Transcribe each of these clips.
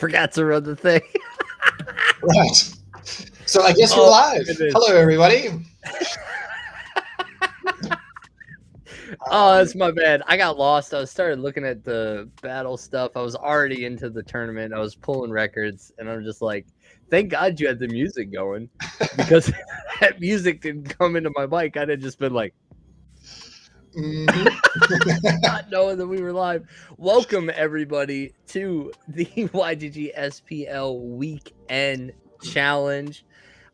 forgot to run the thing. Right. So I guess we're live. Hello, everybody. Oh, that's my bad. I got lost. I started looking at the battle stuff. I was already into the tournament. I was pulling records, and I'm just like, thank God you had the music going, because that music didn't come into my mic. I'd have just been like, not knowing that we were live. Welcome, everybody, to the YGG SPL Weekend Challenge.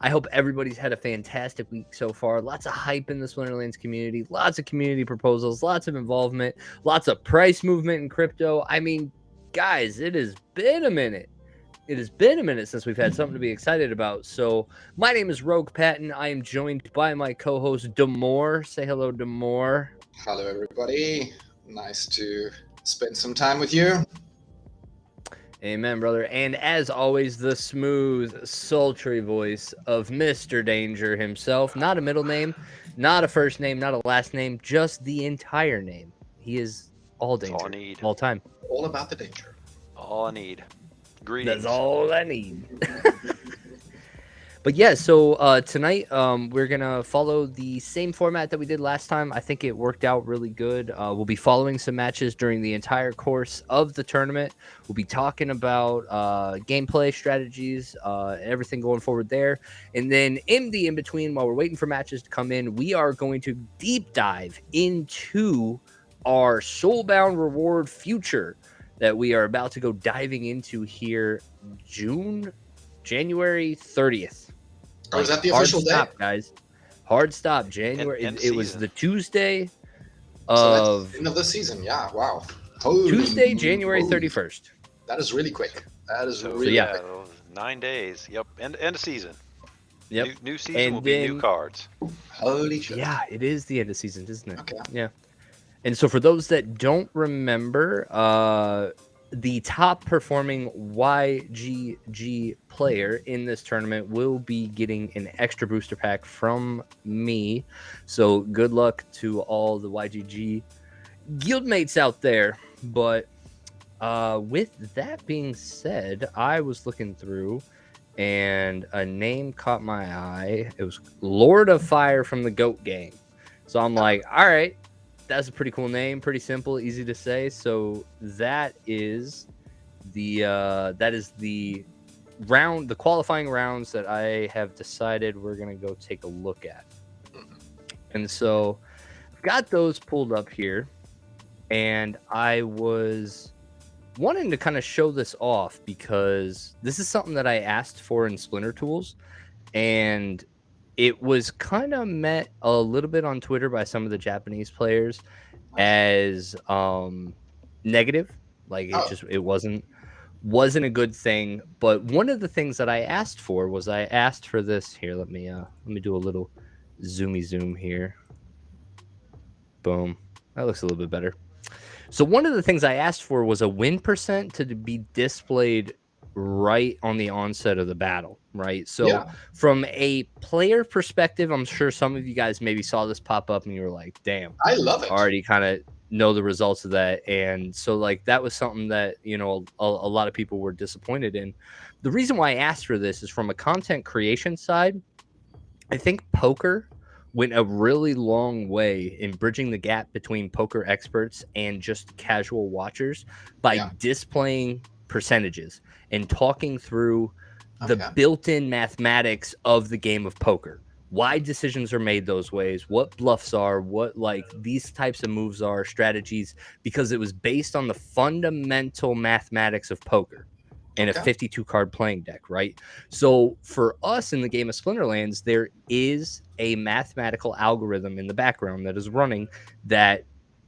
I hope everybody's had a fantastic week so far. Lots of hype in the Splinterlands community, lots of community proposals, lots of involvement, lots of price movement in crypto. I mean, guys, it has been a minute. It has been a minute since we've had something to be excited about. So my name is Roguepatton. I am joined by my co-host, Damour. Say hello, Damour. Hello, everybody. Nice to spend some time with you. Amen, brother. And as always, the smooth, sultry voice of Mr. Danger himself. Not a middle name, not a first name, not a last name, just the entire name. He is all danger, all I need. All time. All about the danger. All I need. Greetings. That's all I need. But yeah, so tonight we're going to follow the same format that we did last time. I think it worked out really good. We'll be following some matches during the entire course of the tournament. We'll be talking about gameplay strategies, everything going forward there. And then in the in-between, while we're waiting for matches to come in, we are going to deep dive into our Soulbound reward future that we are about to go diving into here January 30th. Oh, is that the official day? Guys. Hard stop, January. It was the Tuesday so that's the end of the season. Yeah, wow. Tuesday, January 31st. That is really quick. That is really quick. 9 days. Yep. End of season. Yep. New season will be new cards. Holy shit. Yeah, it is the end of season, isn't it? Okay. Yeah. And so for those that don't remember, the top performing YGG player in this tournament will be getting an extra booster pack from me. So good luck to all the YGG guildmates out there. But with that being said, I was looking through and a name caught my eye. It was Lord of Fire from the Goat Gang. So I'm like, all right. That's a pretty cool name, pretty simple, easy to say. So that is the round, the qualifying rounds that I have decided we're gonna go take a look at. And so I've got those pulled up here, and I was wanting to kind of show this off because this is something that I asked for in Splinter Tools, and it was kind of met a little bit on Twitter by some of the Japanese players as negative. Like it wasn't a good thing. But one of the things that I asked for was I asked for this here. Let me do a little zoomy zoom here. Boom. That looks a little bit better. So one of the things I asked for was a win percent to be displayed right on the onset of the battle, right? So from a player perspective, I'm sure some of you guys maybe saw this pop up and you were like, damn, I love it. Already kind of know the results of that. And so like that was something that, you know, a lot of people were disappointed in. The reason why I asked for this is from a content creation side. I think poker went a really long way in bridging the gap between poker experts and just casual watchers by displaying percentages and talking through the built-in mathematics of the game of poker. Why decisions are made those ways, what bluffs are, what like these types of moves are, strategies, because it was based on the fundamental mathematics of poker and a 52 card playing deck, right? So for us in the game of Splinterlands, there is a mathematical algorithm in the background that is running that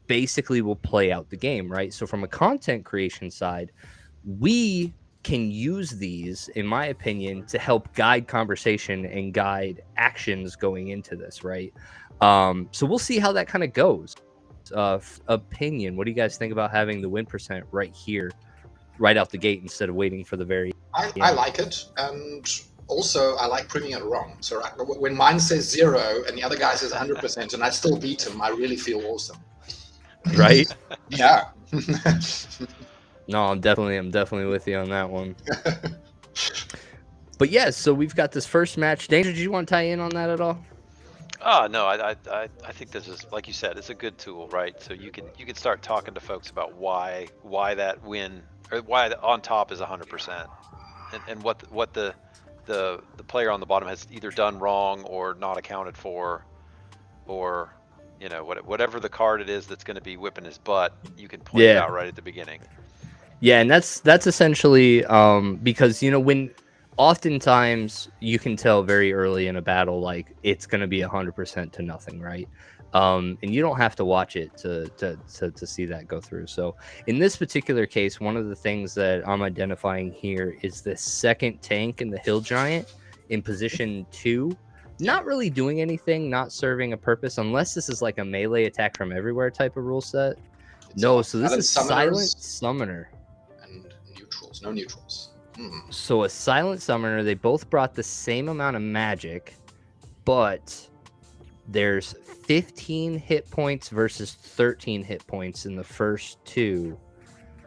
basically will play out the game, right? So from a content creation side, we can use these, in my opinion, to help guide conversation and guide actions going into this, right? So we'll see how that kind of goes. Opinion, what do you guys think about having the win percent right here, right out the gate, instead of waiting for the very end? I like it, and also I like proving it wrong. So when mine says 0 and the other guy says 100% and I still beat him, I really feel awesome. Right? Yeah. No, I'm definitely with you on that one. But yeah, so we've got this first match. Danger, did you want to tie in on that at all? Oh no, I think this is, like you said, it's a good tool, right? So you can start talking to folks about why that win, or why the on top is 100%, and what the player on the bottom has either done wrong or not accounted for, or whatever the card it is that's going to be whipping his butt, you can point it out right at the beginning. Yeah, and that's essentially because when oftentimes you can tell very early in a battle, like it's going to be 100% to nothing, right? And you don't have to watch it to see that go through. So in this particular case, one of the things that I'm identifying here is the second tank in the Hill Giant in position 2, not really doing anything, not serving a purpose, unless this is like a melee attack from everywhere type of rule set. No, so this is Silent Summoner. And neutrals, no neutrals. So a Silent Summoner, they both brought the same amount of magic, but there's 15 hit points versus 13 hit points in the first two.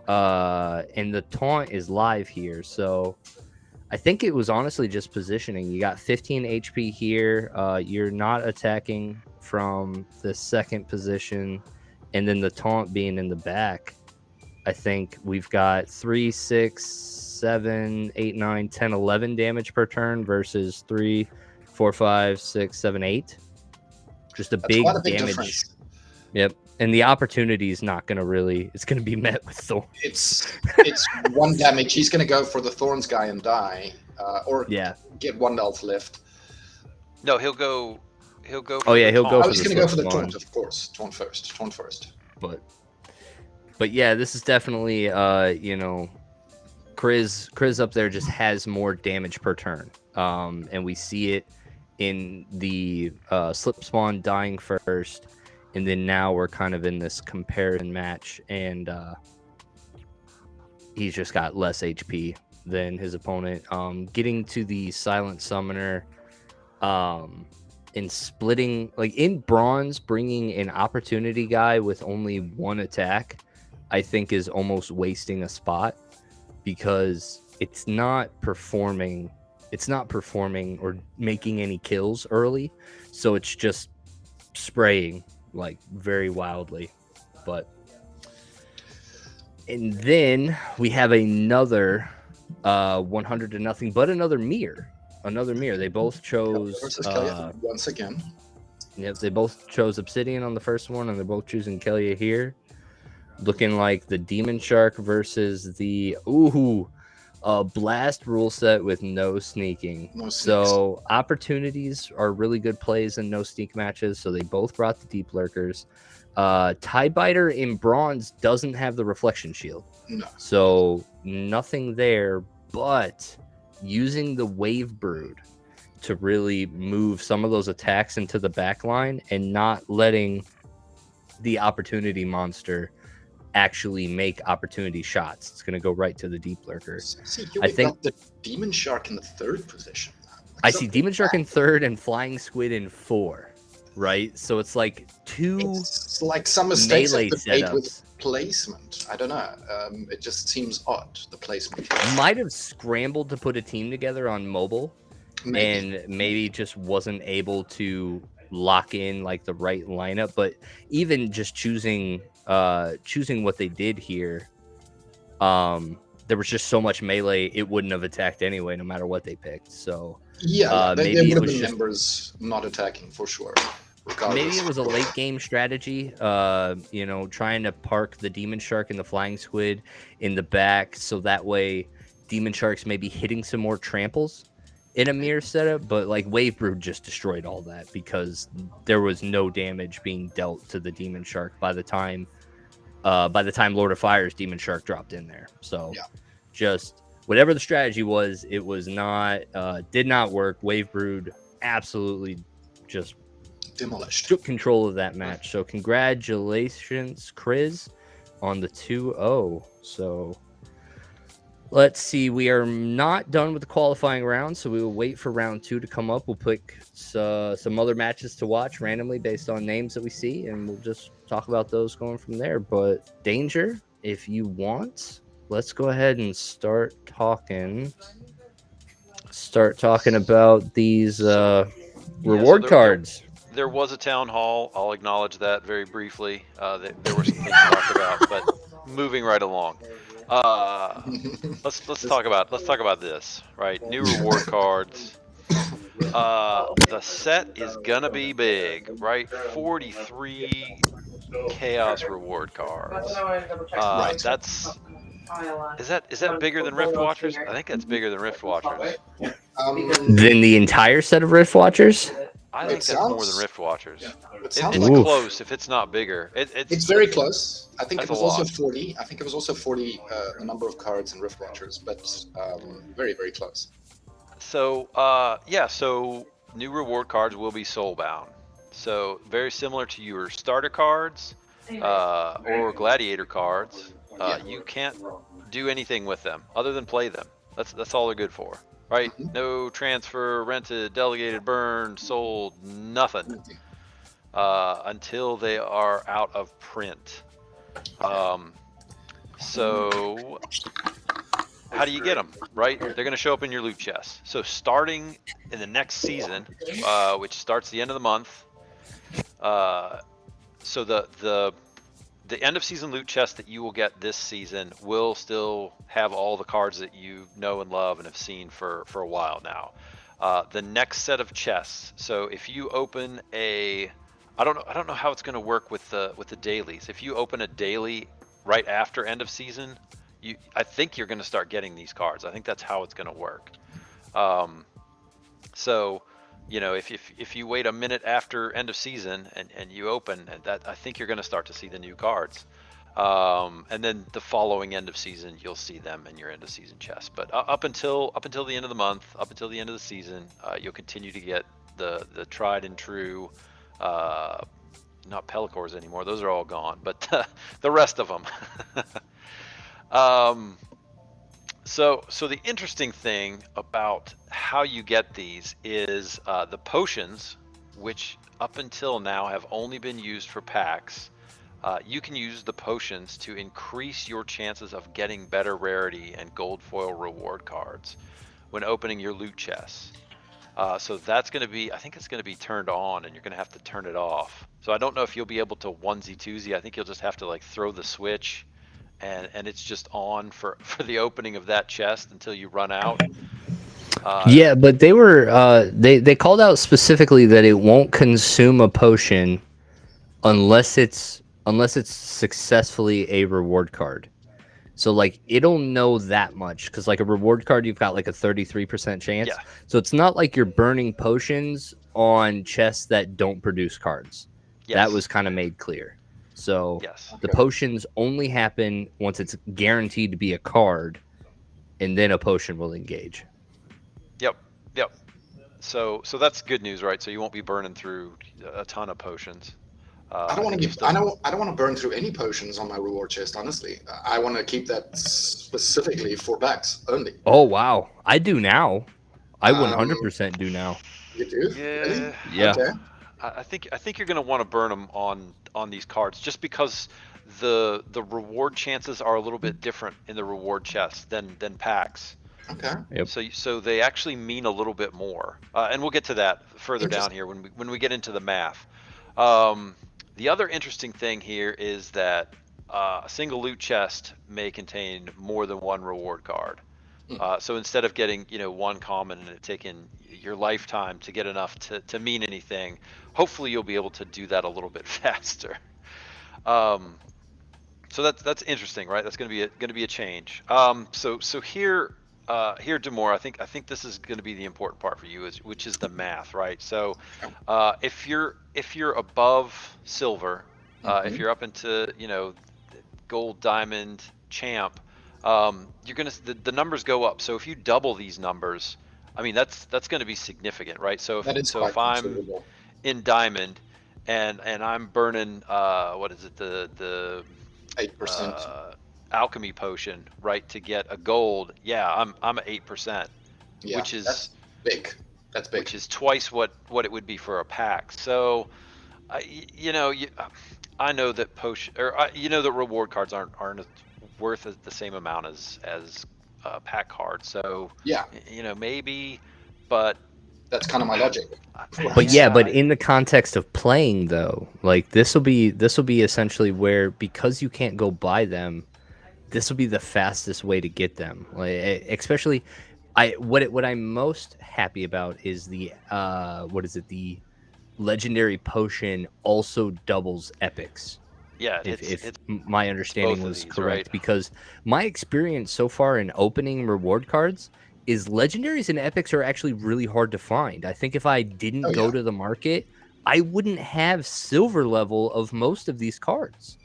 And the taunt is live here, so I think it was honestly just positioning. You got 15 HP here. You're not attacking from the second position, and then the taunt being in the back. I think we've got 3, 6, 7, 8, 9, 10, 11 damage per turn versus 3, 4, 5, 6, 7, 8. Just a big damage. Difference. Yep. And the opportunity is not going to really, it's going to be met with thorns. It's 1 damage. He's going to go for the thorns guy and die, or get 1 health lift. No, he'll go. He'll go. For he'll go. He's going to go for the taunt, of course. Taunt first. But yeah, this is definitely Kriz up there just has more damage per turn, and we see it in the slip spawn dying first, and then now we're kind of in this comparison match, and he's just got less HP than his opponent. Getting to the Silent Summoner, and splitting, like in bronze, bringing an opportunity guy with only 1 attack, I think is almost wasting a spot, because it's not performing or making any kills early, so it's just spraying like very wildly. And then we have another 100 to nothing, but another mirror. They both chose once again. Yep, they both chose Obsidian on the first one, and they're both choosing Kelia here. Looking like the Demon Shark versus the Blast rule set with no sneaking. So opportunities are really good plays in no sneak matches. So they both brought the Deep Lurkers. Tidebiter in bronze doesn't have the reflection shield. No. So nothing there, but using the Wave Brood to really move some of those attacks into the back line and not letting the opportunity monster actually make opportunity shots. It's going to go right to the Deep Lurker. I think the Demon Shark in the 3rd position. I see Demon Shark in 3rd and Flying Squid in 4, right? So it's like 2 It's like some mistakes melee made with placement. I don't know. It just seems odd, the placement. Might have scrambled to put a team together on mobile, and maybe just wasn't able to lock in like the right lineup. But even just choosing what they did here, there was just so much melee, it wouldn't have attacked anyway, no matter what they picked. So maybe it would have been members not attacking for sure. Maybe it was a late game strategy, trying to park the Demon Shark and the Flying Squid in the back, so that way Demon Shark's maybe hitting some more tramples in a mirror setup. But like Wave Brood just destroyed all that, because there was no damage being dealt to the Demon Shark by the time Lord of Fire's Demon Shark dropped in there. So just whatever the strategy was, it was not did not work. Wave Brood absolutely just demolished, took control of that match. So congratulations, Kriz, on the 2-0. So let's see, we are not done with the qualifying round, so we will wait for round 2 to come up. We'll pick some other matches to watch randomly based on names that we see, and we'll just talk about those going from there. But Danger, if you want, let's go ahead and start talking about these So reward cards. there was a town hall. I'll acknowledge that very briefly. There were some things talked about, but moving right along. Let's talk about this, right? New reward cards. The set is gonna be big, right? 43 chaos reward cards. Right. That's is that bigger than Rift Watchers? I think that's bigger than Rift Watchers. Then the entire set of Rift Watchers. I It think that's more than sounds- Rift Watchers. It sounds It's like close if it's not bigger. it's very close. I think it That's a was also lot. 40. I think it was also 40 a number of cards in Rift Watchers, but very, very close. So yeah, so new reward cards will be soulbound. So very similar to your starter cards or gladiator cards. You can't do anything with them other than play them. That's all they're good for, right? Mhm. No transfer, rented, delegated, burned, sold, nothing until they are out of print. So how do you get them, right? They're going to show up in your loot chest. So starting in the next season, which starts the end of the month, so the end of season loot chest that you will get this season will still have all the cards that you know and love and have seen for a while now. The next set of chests. So if you open a, I don't know how it's going to work with the dailies. If you open a daily right after end of season, I think you're going to start getting these cards. I think that's how it's going to work. So, you know, if you wait a minute after end of season and you open that, I think you're going to start to see the new cards. And then the following end of season, you'll see them in your end of season chest. But up until the end of the month, up until the end of the season, you'll continue to get the tried and true, not Pellicors anymore. Those are all gone, but the rest of them. So the interesting thing about how you get these is the potions, which up until now have only been used for packs. You can use the potions to increase your chances of getting better rarity and gold foil reward cards when opening your loot chests. So that's going to be, I think it's going to be turned on, and you're going to have to turn it off. So I don't know if you'll be able to onesie twosie. I think you'll just have to like throw the switch, and it's just on for the opening of that chest until you run out. Yeah, but they were they called out specifically that it won't consume a potion unless it's successfully a reward card. So like it'll know that much because like a reward card you've got like a 33% chance. Yeah. So it's not like you're burning potions on chests that don't produce cards. Yes. That was kind of made clear. So Yes. the potions only happen once it's guaranteed to be a card, and then a potion will engage. Yep. So that's good news, right? So you won't be burning through a ton of potions. I don't want to I don't want to burn through any potions on my reward chest. Honestly, I want to keep that specifically for packs only. Oh wow, I do now. I 100% do now. You do? Yeah. Really? Yeah. Okay. I think you're going to want to burn them on these cards just because the reward chances are a little bit different in the reward chest than packs. Okay. Yep. So they actually mean a little bit more, and we'll get to that further down here when we get into the math. The other interesting thing here is that a single loot chest may contain more than one reward card. So instead of getting one common and it taking your lifetime to get enough to mean anything, hopefully you'll be able to do that a little bit faster. So that's interesting, right? That's going to be a change. So here Damour, I think this is going to be the important part for you, which is the math, right? So if you're above silver, if you're up into gold, diamond, champ, you're gonna the numbers go up. So if you double these numbers, I mean that's going to be significant, right? So if I'm in diamond and I'm burning what is it, the 8%. alchemy potion, right, to get a gold, I'm at 8%, Yeah, which is that's big. That's big. which is twice what it would be for a pack. So I know that that reward cards aren't worth the same amount as pack cards. So Yeah, maybe, but that's kind of my logic. But yeah, but I- in the context of playing though, like this will be essentially where, because you can't go buy them, this will be the fastest way to get them. Like especially, what I'm most happy about is the what is it, the legendary potion also doubles epics. yeah, it If hits my understanding both of was these, correct, right? because my experience so far in opening reward cards is legendaries and epics are actually really hard to find. I think if I didn't Oh go yeah, to the market, I wouldn't have silver level of most of these cards,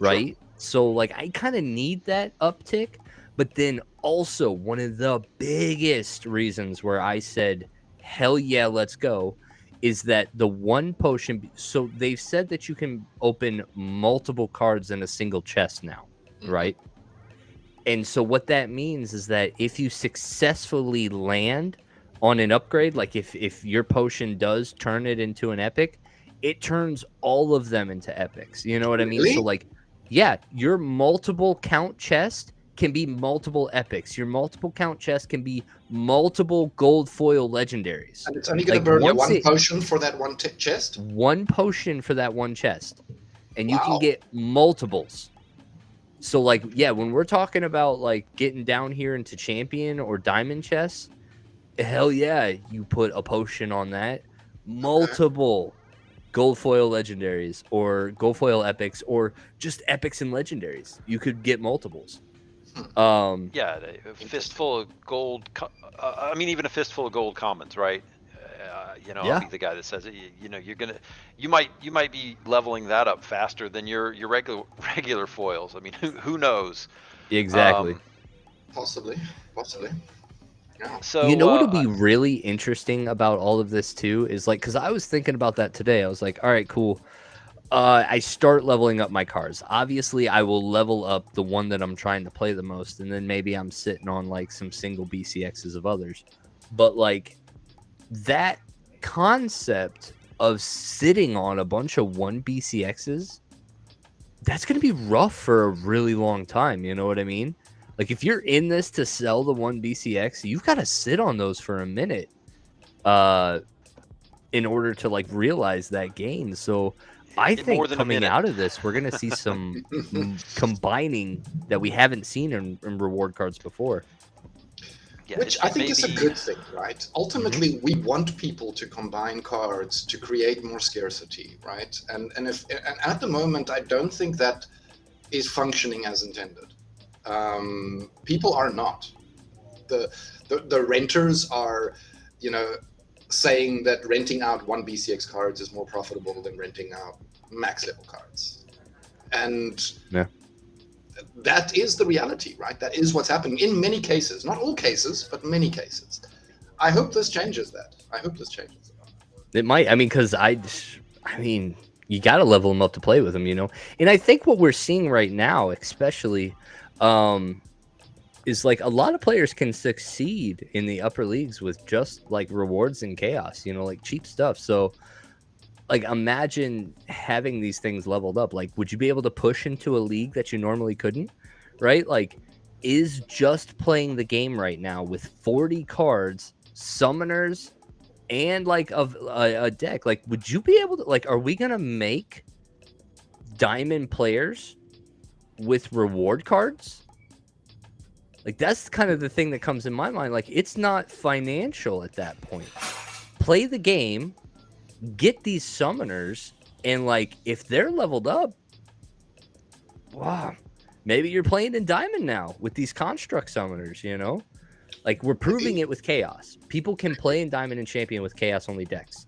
sure. right? So like I kind of need that uptick, but then also one of the biggest reasons where I said hell yeah, let's go, is that the one potion. So they've said that you can open multiple cards in a single chest now, Mhm. right? And so what that means is that if you successfully land on an upgrade, like if your potion does turn it into an epic, it turns all of them into epics. You know what I mean? So Really? like, yeah, your multiple count chest can be multiple epics. Your multiple count chest can be multiple gold foil legendaries. And it's only going to Like burn you once one it potion for that one chest? one potion for that one chest, and you can Wow. get multiples. So like, yeah, when we're talking about like getting down here into champion or diamond chests, hell yeah, you put a potion on that. Okay. Multiple gold foil legendaries or gold foil epics or just epics and legendaries. You could get multiples. Hmm. Yeah, a fistful of gold. I mean, even a fistful of gold commons, right? I'll Yeah, be the guy that says it. You might be leveling that up faster than your regular foils. I mean, who knows? exactly. Um, Possibly. Possibly. Yeah. You so know what'll be really interesting about all of this too is like, because I was thinking about that today. I was like, all right, cool. I start leveling up my cars. Obviously, I will level up the one that I'm trying to play the most, and then maybe I'm sitting on like some single BCXs of others. But like that concept of sitting on a bunch of one BCXs, that's going to be rough for a really long time. You know what I mean? Like if you're in this to sell the one BCX, you've got to sit on those for a minute uh in order to like realize that gain. So I more think than a coming minute. out of this, we're going to see some combining that we haven't seen in reward cards before. Yeah, Which I it think may is a be. good thing, right? Ultimately, we want people to combine cards to create more scarcity, right? And at the moment, I don't think that is functioning as intended. People are not. The renters are, you know, saying that renting out one BCX cards is more profitable than renting out max level cards, and Yeah. that is the reality, right? That is what's happening in many cases, not all cases, but many cases. I hope this changes that. I hope this changes that. It might. I mean, because I mean, you got to level them up to play with them, you know. And I think what we're seeing right now, especially, is like a lot of players can succeed in the upper leagues with just like rewards and chaos, you know, like cheap stuff. So, like, imagine having these things leveled up. Like, would you be able to push into a league that you normally couldn't? Right? Like, is just playing the game right now with 40 cards, summoners, and like a deck, like would you be able to, like, are we gonna make diamond players with reward cards? Like that's kind of the thing that comes in my mind. Like it's not financial at that point. Play the game, get these summoners, and like if they're leveled up, wow, maybe you're playing in diamond now with these construct summoners, you know. Like we're proving it with chaos. People can play in diamond and champion with chaos only decks.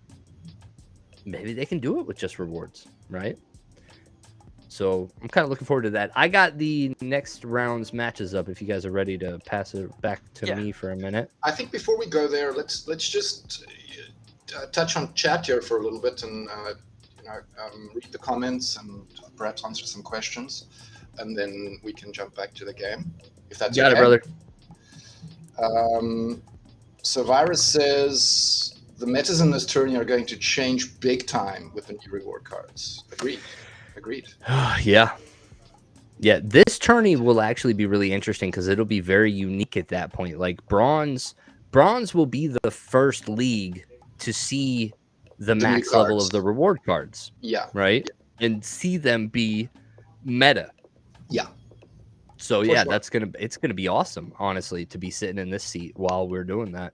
Maybe they can do it with just rewards, right? So I'm kind of looking forward to that. I got the next round's matches up. If you guys are ready to pass it back to Yeah. me for a minute. I think before we go there, let's just touch on chat here for a little bit and read the comments and perhaps answer some questions, and then we can jump back to the game if that's Got okay. it, brother. So Virus says the metas in this tourney are going to change big time with the new reward cards. Agreed. Yeah. Yeah, this tourney will actually be really interesting because it'll be very unique at that point. Like bronze will be the first league to see the The new max level of cards. the reward cards, Yeah. right? And see them be meta. Yeah. So For yeah, sure. it's gonna be awesome, honestly, to be sitting in this seat while we're doing that.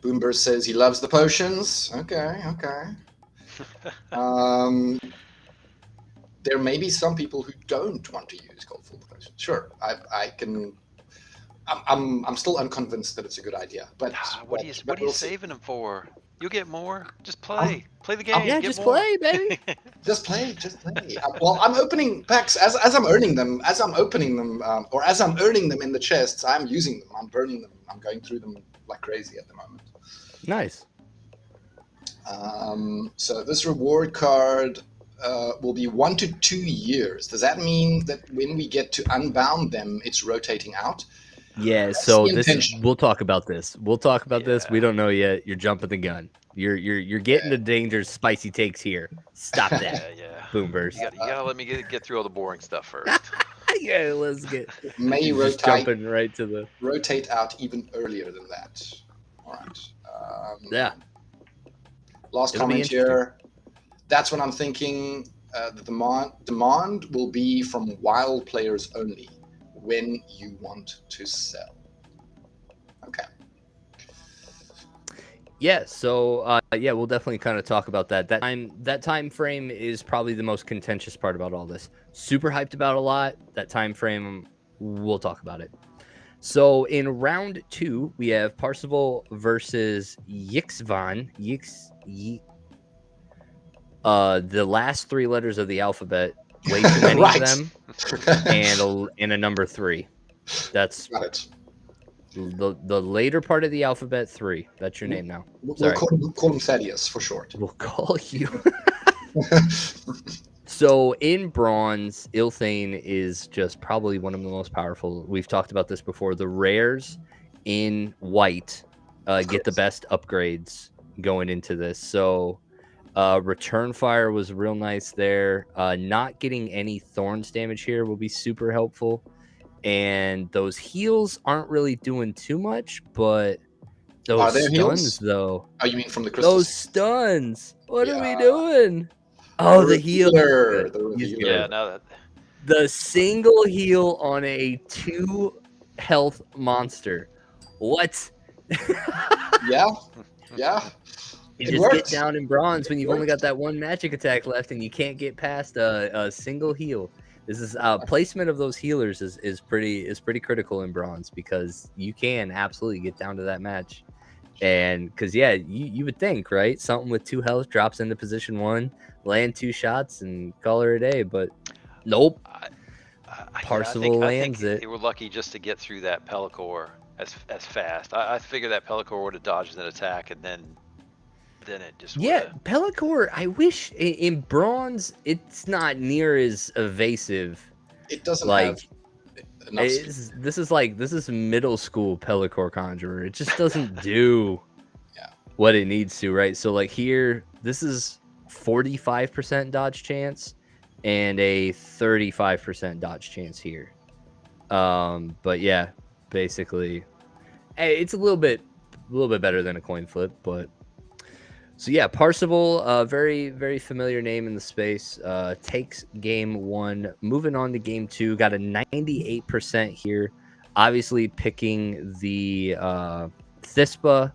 Boomber says he loves the potions. Okay, okay. There may be some people who don't want to use cold full potions. Sure, I can. I'm still unconvinced that it's a good idea. But What are you we'll see. saving them for? You'll get more. Just play. I'm- Play the game. Yeah, get just more. play, baby. Just play, just play. Well, I'm opening packs as I'm earning them, as I'm opening them, or as I'm earning them in the chests. I'm using them. I'm burning them. I'm going through them like crazy at the moment. Nice. So this reward card will be 1 to 2 years. Does that mean that when we get to unbound them, it's rotating out? Yeah, That's so the intention. we'll talk about this. We'll talk about this. We Yeah. don't know yet. You're jumping the gun. You're getting to dangerous, spicy takes here. Stop that, Yeah. Boomers. You gotta let me get through all the boring stuff first. Yeah, let's get. May You're just jumping right to the. rotate out even earlier than that. All right. Yeah. Last It'll be comment here. That's what I'm thinking. The demand will be from wild players only when you want to sell. Okay. Yeah, so yeah, we'll definitely kind of talk about that. That time frame is probably the most contentious part about all this. Super hyped about a lot. That time frame, we'll talk about it. So in round 2, we have Parsival versus Yixvan. The last 3 letters of the alphabet, way too many Right. of them, and a number 3. That's Got it. the later part of the alphabet 3. That's your name now. We'll Sorry. call him Thaddeus for short. We'll call you. So in bronze, Ilthane is just probably one of the most powerful. We've talked about this before. The rares in white get the best upgrades going into this. So Return Fire was real nice there. Not getting any Thorns damage here will be super helpful. And those heals aren't really doing too much, but Are those there stuns, heals? though. Oh, you mean from the crystals? Those stuns. What are we Yeah. doing? Oh, the heal. Revealer, Good. the He's revealer. good. Yeah, now that The single heal on a 2 health monster. What? Yeah, yeah. You It just works. get down in bronze when you've only got works. that one magic attack left and you can't get past a single heal. This is placement of those healers is pretty critical in bronze because you can absolutely get down to that match. And because yeah, you would think, right? Something with 2 health drops into position 1, land 2 shots and call her a day, but nope. Parsival I lands think it. they were lucky just to get through that Pellicor as fast. I figured that Pellicor would have dodged an attack and then it just Yeah, Pellicor, I wish in bronze it's not near as evasive. It doesn't Like have enough. this is middle school Pellicor Conjurer. It just doesn't do what it needs to, right? So like here, this is 45% dodge chance and a 35% dodge chance here. But yeah, basically, it's a little bit better than a coin flip, but. So yeah, Parsival, very, very familiar name in the space. Takes game 1. Moving on to game 2. Got a 98% here. Obviously picking the Thispa,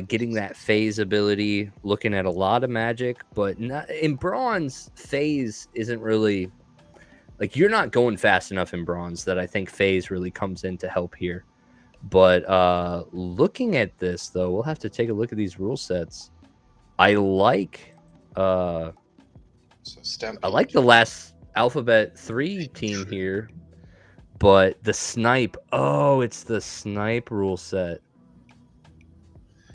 getting that phase ability. Looking at a lot of magic, but not, in bronze, phase isn't really... Like, you're not going fast enough in bronze that I think phase really comes in to help here. But looking at this, though, we'll have to take a look at these rule sets. I like the last Alphabet 3 team here, but the snipe. Oh, it's the snipe rule set.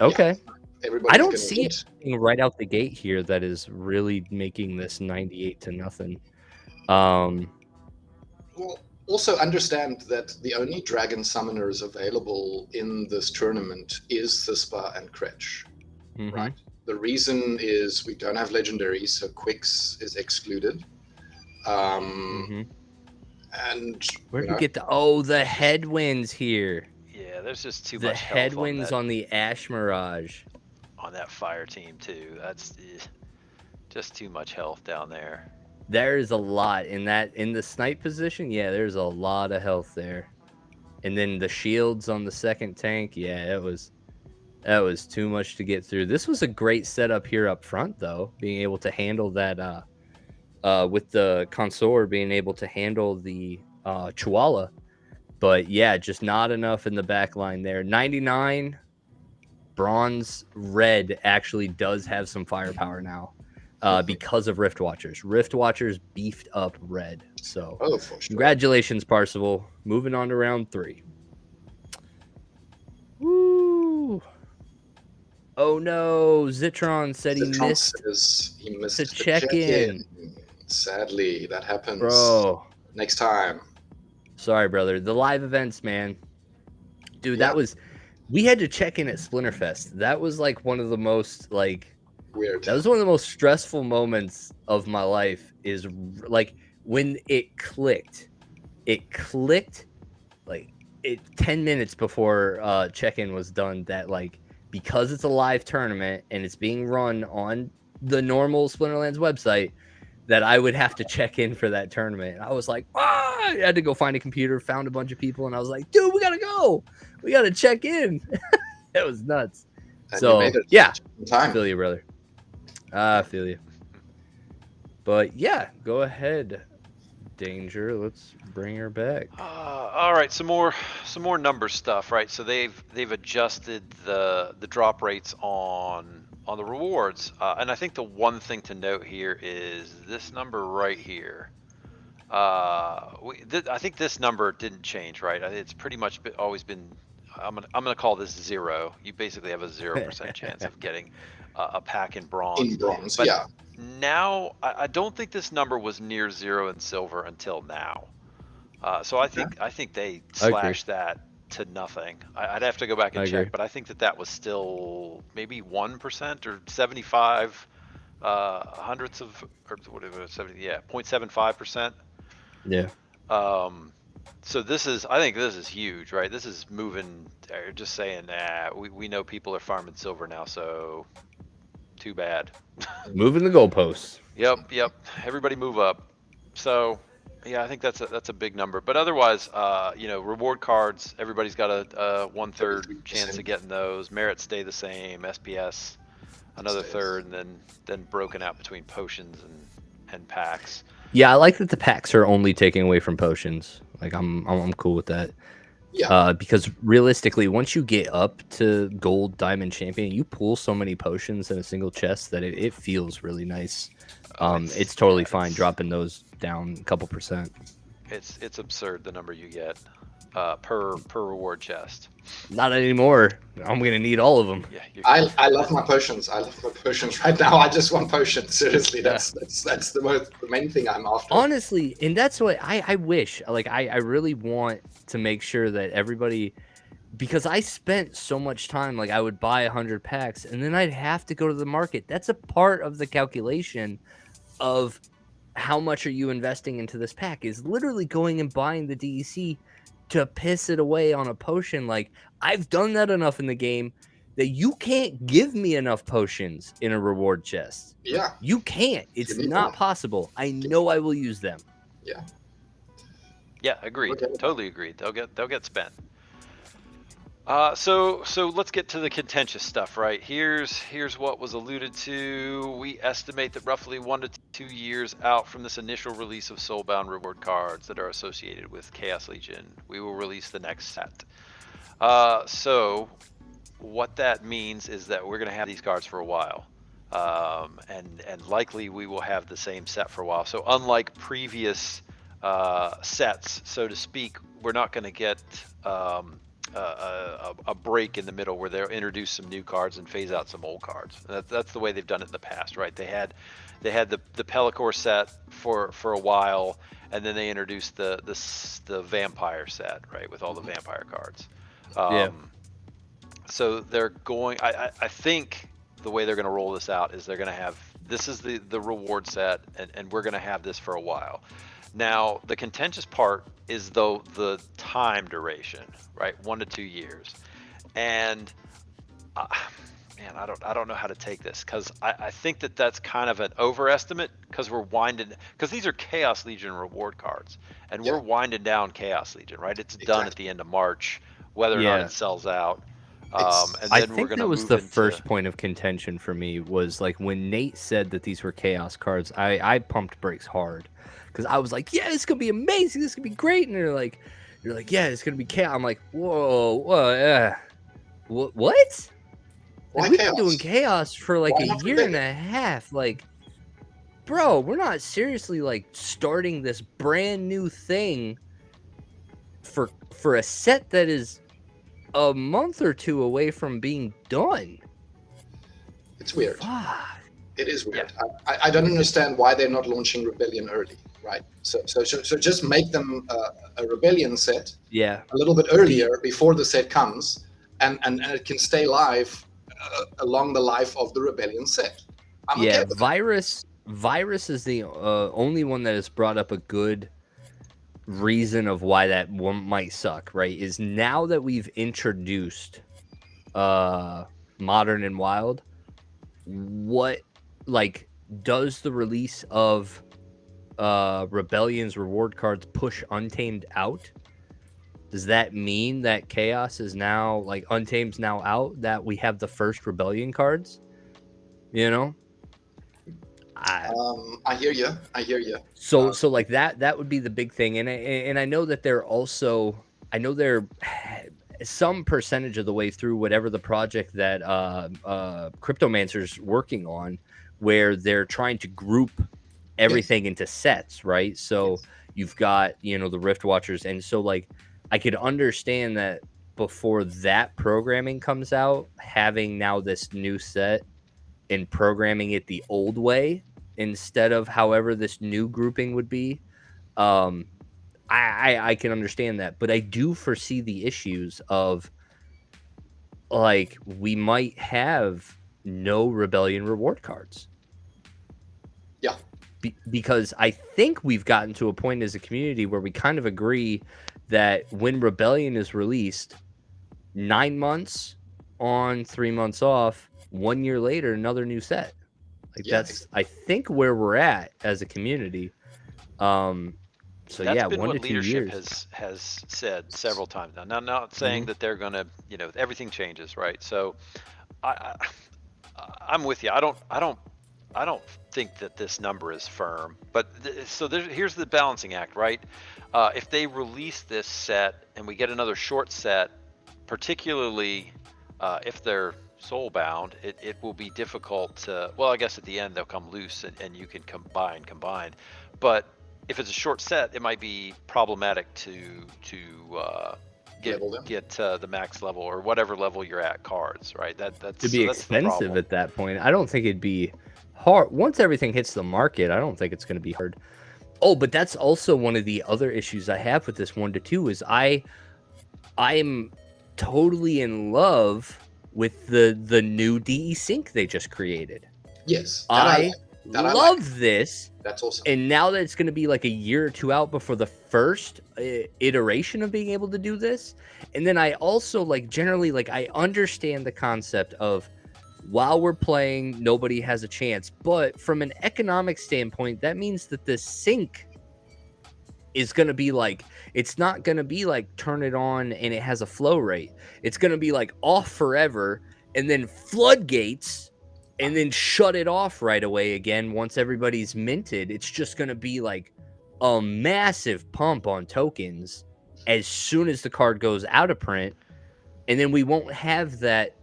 Okay. Yeah, I don't see anything right out the gate here that is really making this 98-0. Well, also understand that the only dragon summoners available in this tournament is Thispa and Kretch, right? The reason is we don't have legendaries, so Quicks is excluded. And Where'd we get the headwinds here? Yeah, there's just too The much health headwinds on the Ash Mirage. on that fire team too. That's just too much health down there. There's a lot in the snipe position. Yeah, there's a lot of health there. And then the shields on the second tank. Yeah, that was too much to get through. This was a great setup here up front, though, being able to handle that with the consort being able to handle the Chihuahua. But yeah, just not enough in the back line there. 99 bronze red actually does have some firepower now. Because of Rift Watchers. Rift Watchers beefed up red. So for sure. Congratulations, Parsival. Moving on to round 3. Woo! Oh no, Zitron said he missed the check-in. Sadly, that happens. Bro. Next time. Sorry, brother. The live events, man. Dude, we had to check in at Splinterfest. That was like one of the most weird. That was one of the most stressful moments of my life, is like when it clicked. It clicked like 10 minutes before check-in was done, that because it's a live tournament and it's being run on the normal Splinterlands website, that I would have to check in for that tournament. I was like, I had to go find a computer, found a bunch of people, and I was like, dude, we gotta go. We gotta check in. It was nuts. And so yeah, I feel you, brother. I feel you. But yeah, go ahead, Danger. Let's bring her back. All right, some more number stuff, right? So they've adjusted the drop rates on the rewards, and I think the one thing to note here is this number right here. I think this number didn't change, right? It's pretty much always been. I'm gonna call this 0. You basically have a 0% chance of getting a pack in bronze. In bronze, but yeah. Now I don't think this number was near 0 in silver until now. So I think they slashed that to nothing. I'd have to go back and check, but I think that was still maybe 1% or 75 hundredths of, or whatever, 70, yeah, 0.75%. Yeah. So I think this is huge, right? This is moving, just saying, we know people are farming silver now, so too bad. Moving the goalposts. Yep. Everybody move up. So yeah, I think that's a big number. But otherwise, reward cards, everybody's got a 1/3 chance of getting those. Merits stay the same. SPS, another third, and then broken out between potions and packs. Yeah, I like that the packs are only taking away from potions. I'm cool with that. Yeah. Because realistically, once you get up to gold, diamond, champion, you pull so many potions in a single chest that it feels really nice. It's totally fine dropping those down a couple percent. It's absurd the number you get per reward chest. Not anymore. I'm gonna need all of them. Yeah, I love my potions. I love my potions right now. I just want potions. Seriously, that's the main thing I'm after. Honestly, and that's what I wish. I really want to make sure that everybody, because I spent so much time, I would buy 100 packs and then I'd have to go to the market. That's a part of the calculation of how much are you investing into this pack, is literally going and buying the DEC to piss it away on a potion. I've done that enough in the game that you can't give me enough potions in a reward chest. Yeah. You can't. It's not possible. I know I will use them. Yeah. Yeah, agreed. Okay. Totally agreed. They'll get spent. So let's get to the contentious stuff, right? Here's what was alluded to. We estimate that roughly 1 to 2 years out from this initial release of Soulbound reward cards that are associated with Chaos Legion, we will release the next set. So what that means is that we're going to have these cards for a while. And likely we will have the same set for a while. So unlike previous sets, so to speak, we're not going to get a break in the middle where they'll introduce some new cards and phase out some old cards. That's the way they've done it in the past, right? They had the Pellicor set for a while, and then they introduced the vampire set, right, with all the vampire cards. Yeah. So they're going. I think the way they're going to roll this out is they're going to have, this is the reward set, and we're going to have this for a while. Now, the contentious part is though the time duration, right? 1 to 2 years. And man, I don't know how to take this, because I think that that's kind of an overestimate, because we're winding, because these are Chaos Legion reward cards, and we're winding down Chaos Legion, right? It's done at the end of March, whether or not it sells out. And I then we're think going to that was move the into first point of contention for me, was like when Nate said that these were chaos cards, I pumped brakes hard, because I was like, yeah, this could be amazing, this could be great, and you're like, yeah, it's gonna be chaos. I'm like, whoa, what? Why Like, we've chaos? been doing chaos for like Why a not year rebellion? and a half. Like, bro, we're not seriously like starting this brand new thing for a set that is a month or two away from being done. It's weird. Fuck. It is weird. I don't understand why they're not launching Rebellion early, right? So just make them a Rebellion set Yeah. a little bit earlier before the set comes, and it can stay live along the life of the Rebellion set. I'm okay with that. Virus is the only one that has brought up a good reason of why that one might suck, right? Is now that we've introduced Modern and Wild, what, like, does the release of Rebellion's reward cards push Untamed out? Does that mean that Chaos is now, like, Untamed's now out, that we have the first Rebellion cards? You know? I hear you. So like that would be the big thing, and I know that they're also, I know they're some percentage of the way through whatever the project that Cryptomancer's working on, where they're trying to group everything into sets, right? So you've got, the Rift Watchers, and so like I could understand that before that programming comes out, having now this new set and programming it the old way instead of however this new grouping would be. I can understand that, but I do foresee the issues of, like, we might have no Rebellion reward cards. Yeah. Because I think we've gotten to a point as a community where we kind of agree that when Rebellion is released, 9 months on, 3 months off, 1 year later, another new set. Like, that's, I think, where we're at as a community. So that's yeah, been 1 to what 2 leadership years has said several times now. Now, not saying that they're gonna, everything changes, right? So, I'm with you. I don't think that this number is firm. But here's the balancing act, right? If they release this set and we get another short set, particularly if they're soulbound, it will be difficult to, well, I guess at the end they'll come loose and you can combine. But if it's a short set, it might be problematic to get the max level or whatever level you're at cards, right? That's to be that's the expensive problem. at that point. I don't think it'd be hard once everything hits the market. I don't think it's going to be hard. Oh, but that's also one of the other issues I have with this 1 to 2 is I'm totally in love with the new DE Sync they just created. Yes, I love this. That's awesome. And now that it's going to be like a year or two out before the first iteration of being able to do this, and then I also, like, generally, like, I understand the concept of, while we're playing, nobody has a chance, but from an economic standpoint, that means that the sync is going to be like, it's not going to be like turn it on and it has a flow rate. It's going to be like off forever and then floodgates and then shut it off right away again once everybody's minted. It's just going to be like a massive pump on tokens as soon as the card goes out of print, and then we won't have that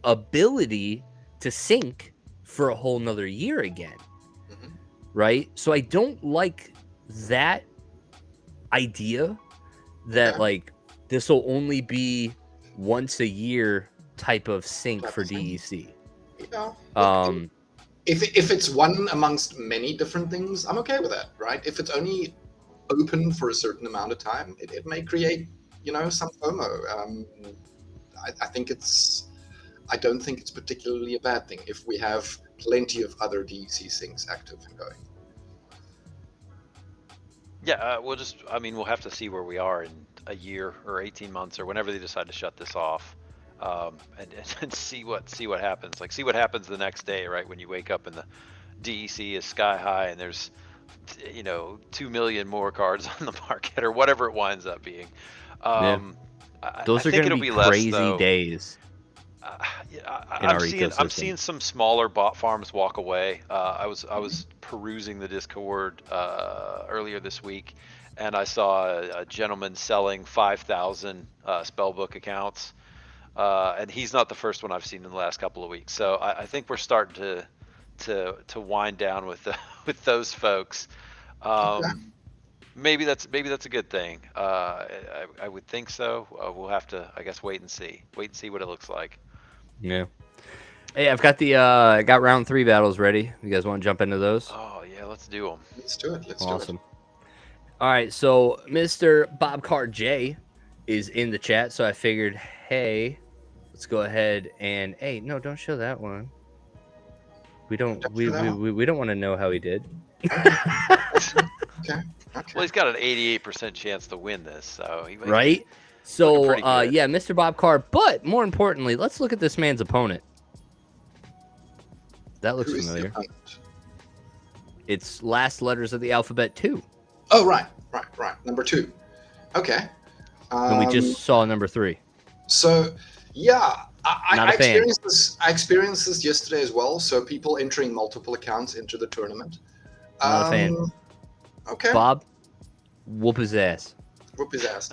ability to sync for a whole nother year again. Right? So I don't like that idea that like this will only be once a year type of sync for DEC. If it's one amongst many different things, I'm okay with that, right? If it's only open for a certain amount of time, it may create, some FOMO. I think it's I don't think it's particularly a bad thing if we have plenty of other DEC things active and going. Yeah, we'll have to see where we are in a year or 18 months or whenever they decide to shut this off, and see what happens. Like, see what happens the next day, right? When you wake up and the DEC is sky high and there's, 2 million more cards on the market or whatever it winds up being. Those I are think going to it'll be less, crazy though. days. I'm seeing some smaller bot farms walk away. I was perusing the Discord earlier this week, and I saw a gentleman selling 5,000 spellbook accounts, and he's not the first one I've seen in the last couple of weeks. So I think we're starting to wind down with with those folks. Maybe that's a good thing. I would think so. We'll have to, I guess, wait and see what it looks like. Yeah. Hey, I've got I got round 3 battles ready. You guys want to jump into those? Oh yeah, let's do them. Let's do it. Awesome. All right, so Mr. Bobcard J is in the chat, so I figured, hey, let's go ahead and no, don't show that one. We don't we don't want to know how he did. Okay. Well, he's got an 88% chance to win this, so right. So yeah, Mr. Bobcard. But more importantly, let's look at this man's opponent. That looks familiar. It's last letters of the alphabet 2. Oh, right. Number 2. Okay. And we just saw number 3. So, yeah, I experienced this yesterday as well. So people entering multiple accounts into the tournament. Not a fan. Okay. Bob, whoop his ass. Whoop his ass.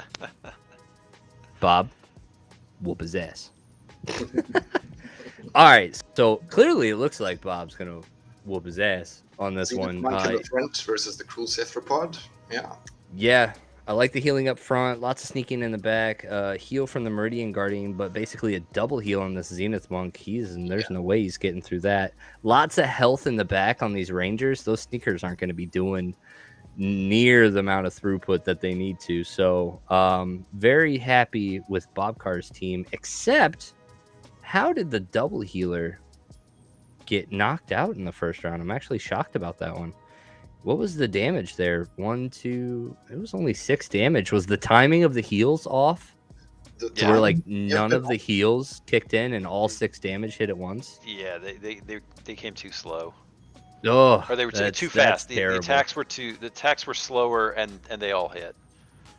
Bob, whoop his ass. All right, so clearly it looks like Bob's gonna whoop his ass on this one. Monk in the front versus the cruel Cephalopod. Yeah, I like the healing up front. Lots of sneaking in the back. Heal from the Meridian Guardian, but basically a double heal on this Zenith Monk. There's no way he's getting through that. Lots of health in the back on these Rangers. Those sneakers aren't going to be doing near the amount of throughput that they need to. So very happy with Bobcar's team, except how did the double healer get knocked out in the first round? I'm actually shocked about that one. What was the damage there? 1, 2, it was only 6 damage. Was the timing of the heals off? Where like none of the heals kicked in and all 6 damage hit at once? Yeah, they came too slow. Oh, or they were too fast. The attacks were slower and they all hit.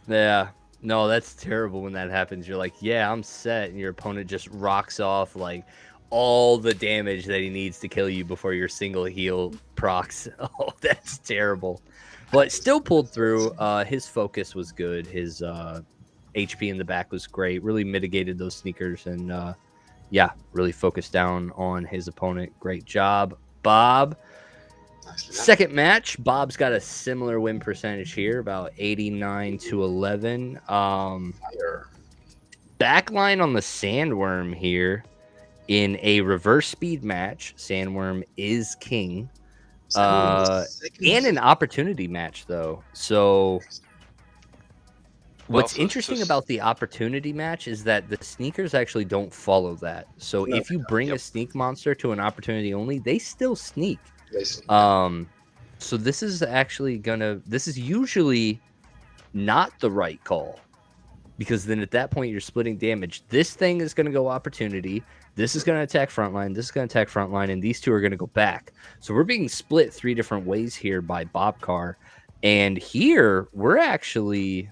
Yeah. No, that's terrible when that happens. You're like, yeah, I'm set, and your opponent just rocks off like all the damage that he needs to kill you before your single heal procs. Oh, that's terrible. But still pulled through. His focus was good. His HP in the back was great. Really mitigated those sneakers, and yeah, really focused down on his opponent. Great job, Bob. Second match, Bob's got a similar win percentage here, about 89 to 11. Backline on the Sandworm here in a reverse speed match. Sandworm is king. And an opportunity match, though. So what's interesting about the opportunity match is that the sneakers actually don't follow that. So if you bring a sneak monster to an opportunity only, they still sneak. So this is actually this is usually not the right call, because then at that point you're splitting damage. This thing is going to go opportunity. This is going to attack frontline. This is going to attack frontline, and these two are going to go back. So we're being split 3 different ways here by Bobcar. And here we're actually,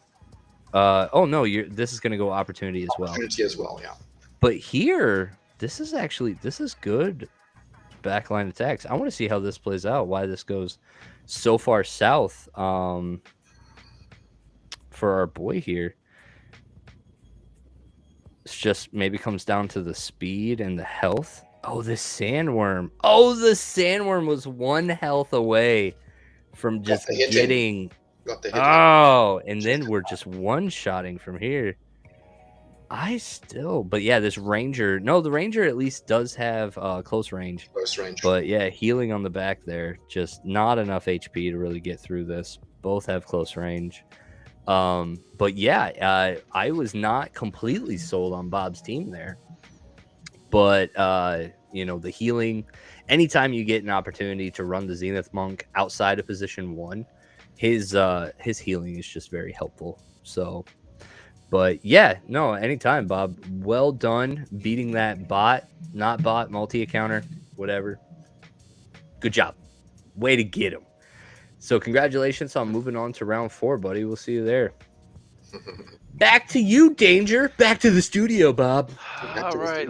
oh no, this is going to go opportunity as well. Opportunity as well, yeah. But here, this is good. Backline attacks. I want to see how this plays out, why this goes so far south for our boy here. It's just maybe comes down to the speed and the health. Oh, the Sandworm. Oh, the Sandworm was 1 health away from just getting... Oh, and then we're just one-shotting from here. But yeah, this Ranger. No, the Ranger at least does have close range. Close range. But yeah, healing on the back there. Just not enough HP to really get through this. Both have close range. But yeah, I was not completely sold on Bob's team there. But you know, the healing, anytime you get an opportunity to run the Zenith Monk outside of position 1, his healing is just very helpful. So, but yeah, no, anytime, Bob. Well done beating that not bot, multi-accounter, whatever. Good job. Way to get him. So congratulations on moving on to round 4, buddy. We'll see you there. Back to you, Danger. Back to the studio, Bob. All right.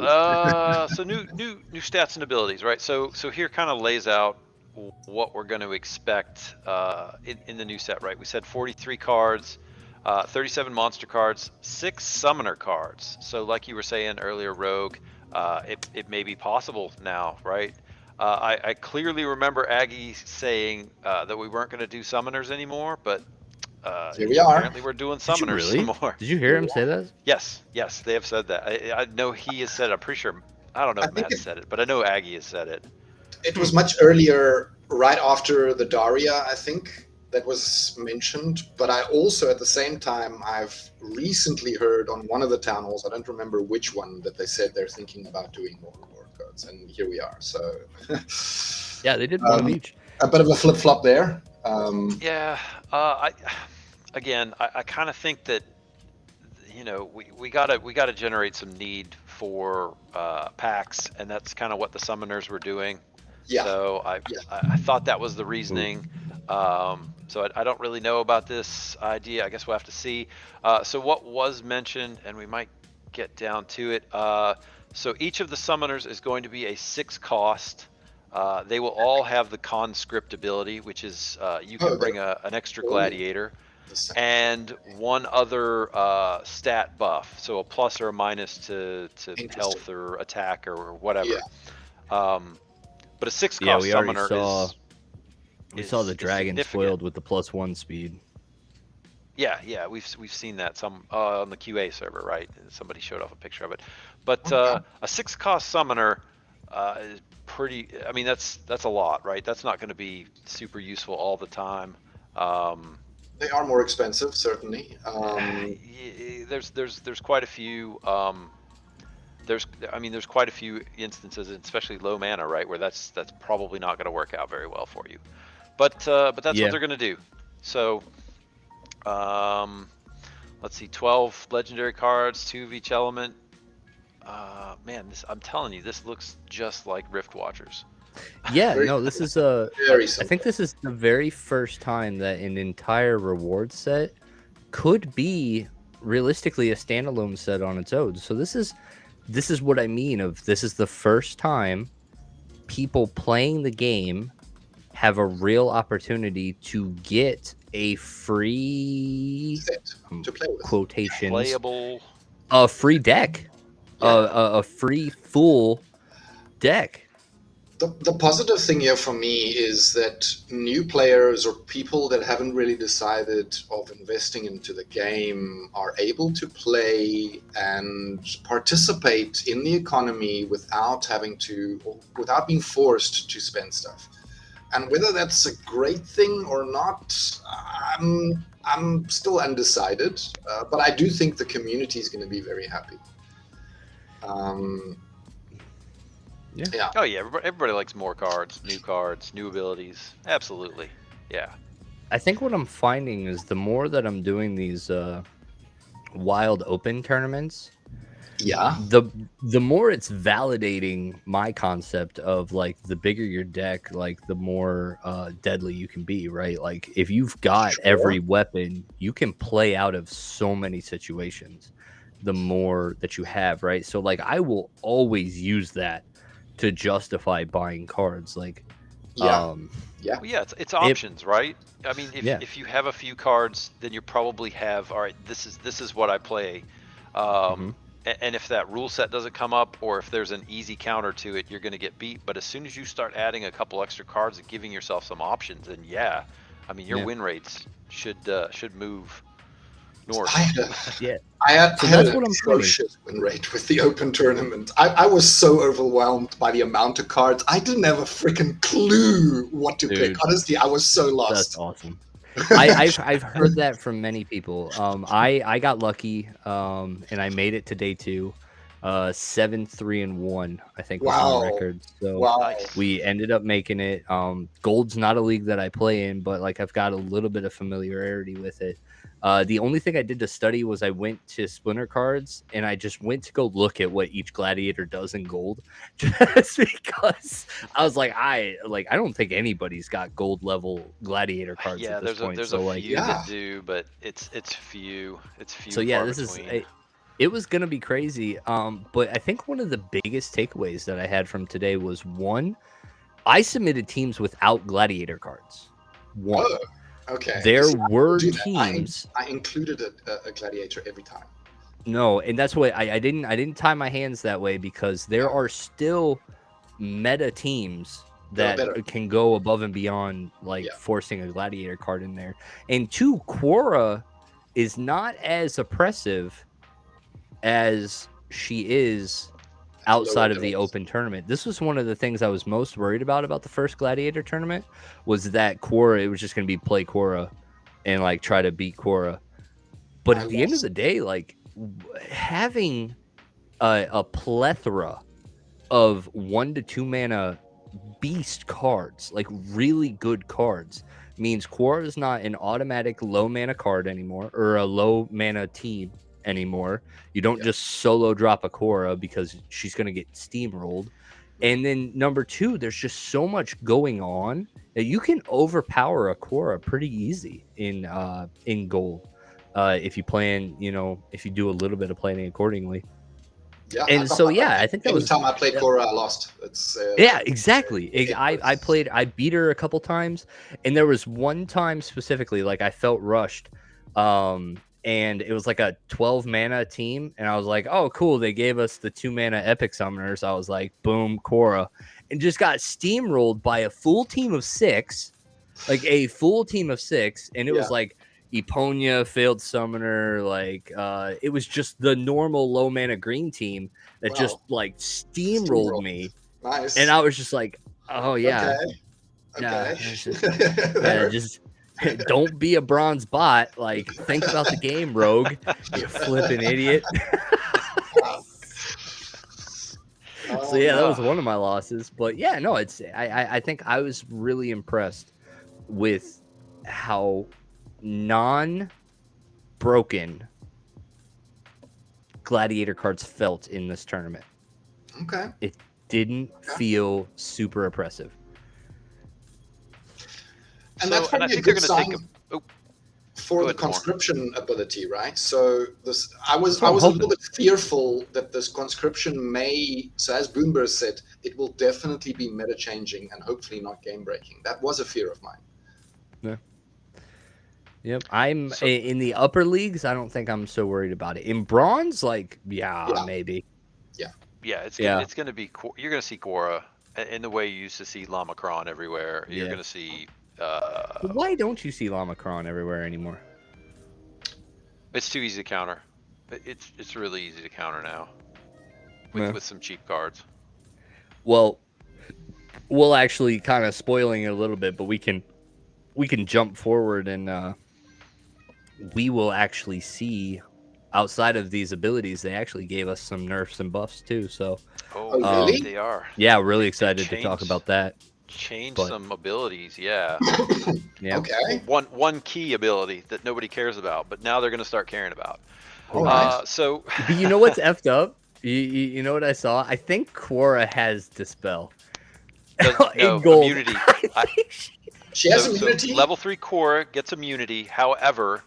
So new stats and abilities, right? So here kind of lays out what we're going to expect in the new set, right? We said 43 cards, 37 monster cards, 6 summoner cards. So like you were saying earlier, Rogue, it may be possible now, right? I clearly remember Aggie saying that we weren't going to do summoners anymore, but here we are. Apparently we're doing summoners some more. Did you hear him say that? Yes, they have said that. I know he has said it. I'm pretty sure. I don't know if Matt said it, but I know Aggie has said it. It was much earlier, right after the Daria, I think, that was mentioned. But I also, at the same time, I've recently heard on one of the town halls, I don't remember which one, that they said they're thinking about doing more reward cards. And here we are. So yeah, they did one of each. A bit of a flip-flop there. I kind of think that, you know, we gotta generate some need for packs, and that's kind of what the summoners were doing. Yeah. So I thought that was the reasoning. So I don't really know about this idea. I guess we'll have to see. So what was mentioned, and we might get down to it. So each of the summoners is going to be a 6 cost. They will all have the conscript ability, which is you can bring an extra gladiator. And one other stat buff, so a plus or a minus to health or attack or whatever. Yeah. But a 6 cost summoner we saw the dragon spoiled with the +1 speed. Yeah, we've seen that some on the QA server, right? Somebody showed off a picture of it. But a 6 cost summoner is pretty. I mean, that's a lot, right? That's not going to be super useful all the time. They are more expensive, certainly. There's quite a few. There's quite a few instances, especially low mana, right, where that's probably not going to work out very well for you. But that's what they're going to do. So, let's see, 12 legendary cards, 2 of each element. Man, I'm telling you, this looks just like Rift Watchers. Yeah, no, this is I think this is the very first time that an entire reward set could be realistically a standalone set on its own. So this is what I mean of this is the first time people playing the game have a real opportunity to get a free set to play with. Quotations playable a free deck. A free full deck. The positive thing here for me is that new players or people that haven't really decided of investing into the game are able to play and participate in the economy without being forced to spend stuff. And whether that's a great thing or not, I'm still undecided. But I do think the community is going to be very happy. Yeah. Oh yeah, everybody likes more cards, new abilities. Absolutely. Yeah. I think what I'm finding is the more that I'm doing these wild open tournaments, the more it's validating my concept of like the bigger your deck, like the more deadly you can be, right? Like if you've got every weapon, you can play out of so many situations the more that you have, right? So like I will always use that to justify buying cards, like well, it's options, right? I mean, if you have a few cards, then you probably have, all right, this is what I play, and if that rule set doesn't come up, or if there's an easy counter to it, you're going to get beat. But as soon as you start adding a couple extra cards and giving yourself some options, then I mean your win rates should move north. I had an atrocious win rate with the open tournament. I was so overwhelmed by the amount of cards. I didn't have a freaking clue what to pick. Honestly, I was so lost. That's awesome. I've heard that from many people. I got lucky, and I made it to day 2. 7-3-1, I think was Wow. my record. So Wow. Nice. we ended up making it. Gold's not a league that I play in, but like I've got a little bit of familiarity with it. The only thing I did to study was I went to Splinter Cards and I just went to go look at what each gladiator does in Gold, just because I was like, I don't think anybody's got Gold level gladiator cards Yeah, at this point. there's So a like, few Yeah. that do, but it's few. It's few so and yeah, far this between. is it was gonna be crazy. But I think one of the biggest takeaways that I had from today was one, I submitted teams without gladiator cards. One. Oh, okay. There See, I were do that. teams. I included a gladiator every time. No, and that's what I didn't tie my hands that way because there are still meta teams They're that better. can go above and beyond like Yeah. forcing a gladiator card in there. And two, Quora is not as oppressive as she is outside of the levels. open tournament. This was one of the things I was most worried about the first gladiator tournament was that Quora, it was just going to be play Quora and like try to beat Quora. But at the end of the day, like having a plethora of 1 to 2 mana beast cards, like really good cards, means Quora is not an automatic low mana card anymore or a low mana team anymore. You don't just solo drop a Quora because she's going to get steamrolled. And then number two, there's just so much going on that you can overpower a Quora pretty easy in Gold. If you plan, if you do a little bit of planning accordingly. Yeah. And so, yeah, I think that was. Anytime I played Quora, I lost. It's Yeah, exactly. I beat her a couple times, and there was one time specifically, like I felt rushed, and it was like a 12 mana team, and I was like, oh, cool, they gave us the 2 mana epic summoners. I was like, boom, Quora, and just got steamrolled by a full team of 6, like a full team of 6, and it was like Eponia, failed summoner, like it was just the normal low mana green team that just like steamrolled me. Nice. And I was just like, oh yeah. Okay. Just don't be a bronze bot. Like, think about the game, Rogue. You flipping idiot. So yeah, that was one of my losses. But yeah, no, it's I think I was really impressed with how non-broken gladiator cards felt in this tournament. Okay. It didn't feel super oppressive. And that's I probably a think they're good going to sign take for the Damour. conscription ability, right? So I was a little bit fearful that this conscription may, so as Boomber said, it will definitely be meta changing and hopefully not game breaking. That was a fear of mine. Yeah. Yep. I'm in the upper leagues. I don't think I'm so worried about it. In bronze, like, maybe. Yeah, it's going to be. You're going to see Quora in the way you used to see Lamacron everywhere. You're going to see. Why don't you see Lamacron everywhere anymore? It's too easy to counter. It's really easy to counter now with some cheap cards. Well, we'll actually kind of spoiling it a little bit, but we can jump forward and we will actually see outside of these abilities, they actually gave us some nerfs and buffs too. So, really? They are. Yeah, really excited to talk about that. Change some abilities, yeah. Yeah. Okay. One key ability that nobody cares about, but now they're going to start caring about. Nice. So, but you know what's effed up? You know what I saw? I think Quora has Dispel. No, Gold. immunity. She has immunity. So level 3 Quora gets immunity. However,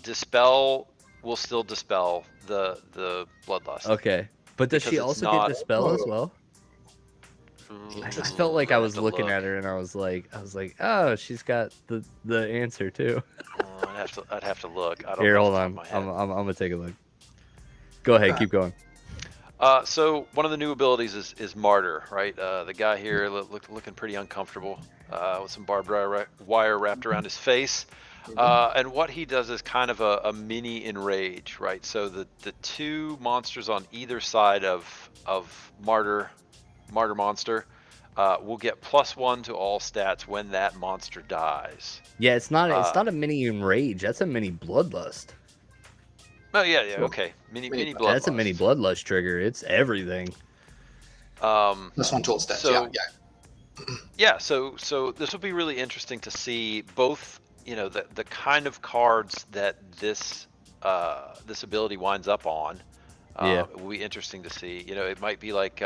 Dispel will still dispel the bloodlust. Okay, but does she also get Dispel as well? I felt like I was looking at her and I was like, oh, she's got the answer too. I'd have to look. I don't Here, know hold on. I'm gonna take a look. Go ahead, keep going. So one of the new abilities is Martyr, right? The guy here looking pretty uncomfortable with some barbed wire wrapped around his face. And what he does is kind of a mini enrage, right? So the 2 monsters on either side of Martyr monster will get +1 to all stats when that monster dies. Yeah, it's not a mini enrage. That's a mini bloodlust. Oh yeah, So, okay. Mini mini bloodlust. That's a mini bloodlust trigger. It's everything. Plus one tool stats. So yeah. so this will be really interesting to see both, you know, the kind of cards that this this ability winds up on. Yeah. It will be interesting to see. You know, it might be like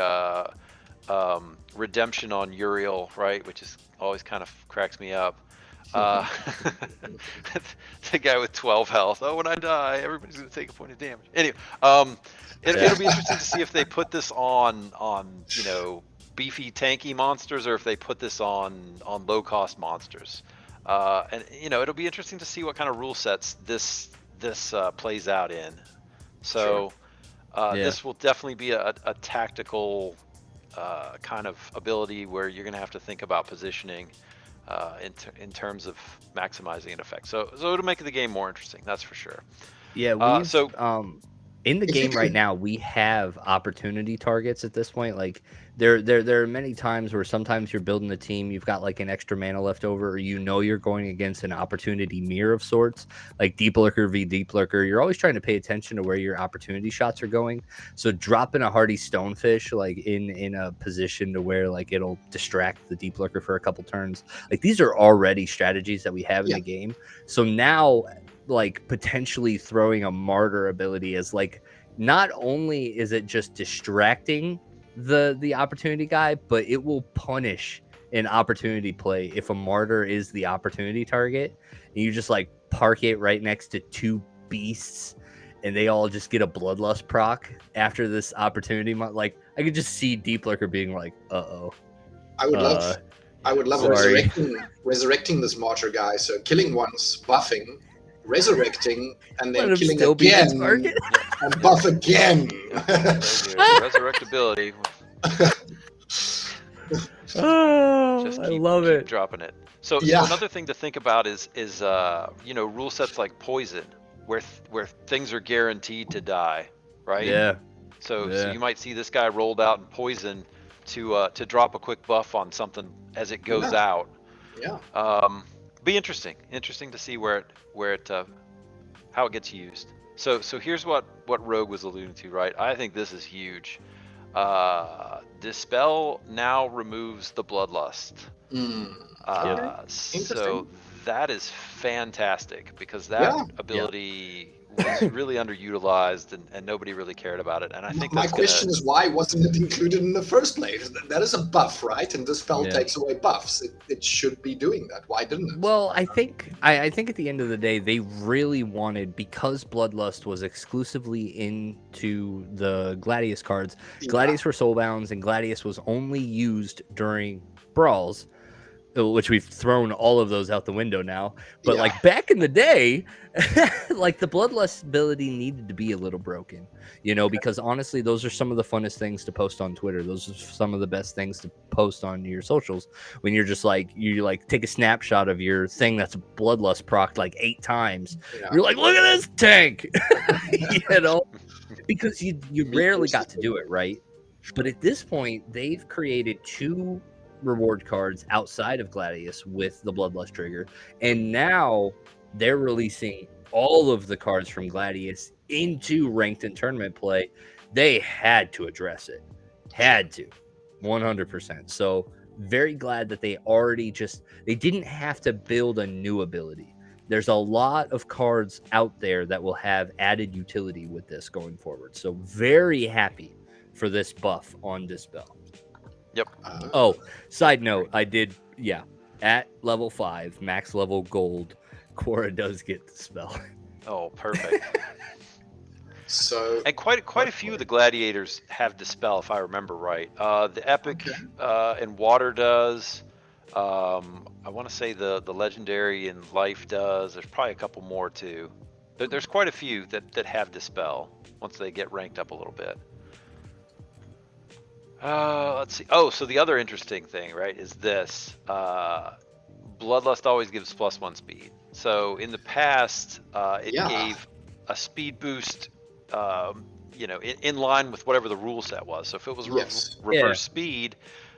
redemption on Uriel, right? Which is always kind of cracks me up. The guy with 12 health. Oh, when I die, everybody's gonna take a point of damage. Anyway, it'll be interesting to see if they put this on you know, beefy tanky monsters, or if they put this on low cost monsters. And you know, it'll be interesting to see what kind of rule sets this plays out in. So this will definitely be a tactical kind of ability where you're going to have to think about positioning in terms of maximizing an effect. So it'll make the game more interesting, that's for sure. Yeah, we've so in the game right now, we have opportunity targets at this point. Like there are many times where sometimes you're building a team, you've got like an extra mana left over, or you know you're going against an opportunity mirror of sorts, like Deep Lurker v Deep Lurker. You're always trying to pay attention to where your opportunity shots are going. So dropping a hardy stonefish like in a position to where like it'll distract the Deep Lurker for a couple turns. Like these are already strategies that we have in the game. So now, like potentially throwing a martyr ability as like, not only is it just distracting the opportunity guy, but it will punish an opportunity play if a martyr is the opportunity target and you just like park it right next to two beasts and they all just get a bloodlust proc after this opportunity. Like I could just see Deep Lurker being like, I would love resurrecting this martyr guy. So killing once, buffing, resurrecting, and then killing again and buff again. Resurrectability. I love it. Keep dropping it. So another thing to think about is you know, rule sets like poison, where things are guaranteed to die, right? Yeah. So you might see this guy rolled out in poison to drop a quick buff on something as it goes out. Be interesting to see where it how it gets used. So here's what Rogue was alluding to, right? I think this is huge. Dispel now removes the bloodlust. So that is fantastic, because that ability was really underutilized and nobody really cared about it. And I think my question is, why wasn't it included in the first place? That is a buff, right? And this spell takes away buffs. It should be doing that. Why didn't it? Well, I think at the end of the day, they really wanted, because Bloodlust was exclusively into the Gladius cards. Gladius were soulbounds, and Gladius was only used during brawls, which we've thrown all of those out the window now. But like back in the day, like the Bloodlust ability needed to be a little broken, you know, because honestly, those are some of the funnest things to post on Twitter. Those are some of the best things to post on your socials, when you're just like, you like take a snapshot of your thing that's Bloodlust proc like 8 times. You're like, look at this tank, you know, because you rarely got to do it, right? But at this point, they've created 2 reward cards outside of Gladius with the Bloodlust trigger, and now they're releasing all of the cards from Gladius into ranked and tournament play. They had to address it, 100%. So very glad that they didn't have to build a new ability. There's a lot of cards out there that will have added utility with this going forward. So very happy for this buff on Dispel. Yep. Oh, side note, I did, at level 5, max level gold, Quora does get the spell. Oh, perfect. So, and quite a few of the gladiators have Dispel, if I remember right. The Epic and Water does. I want to say the Legendary and Life does. There's probably a couple more too. There's quite a few that have Dispel once they get ranked up a little bit. Let's see. Oh, so the other interesting thing, right, is this. Bloodlust always gives +1 speed. So in the past, it gave a speed boost, you know, in line with whatever the rule set was. So if it was reverse speed,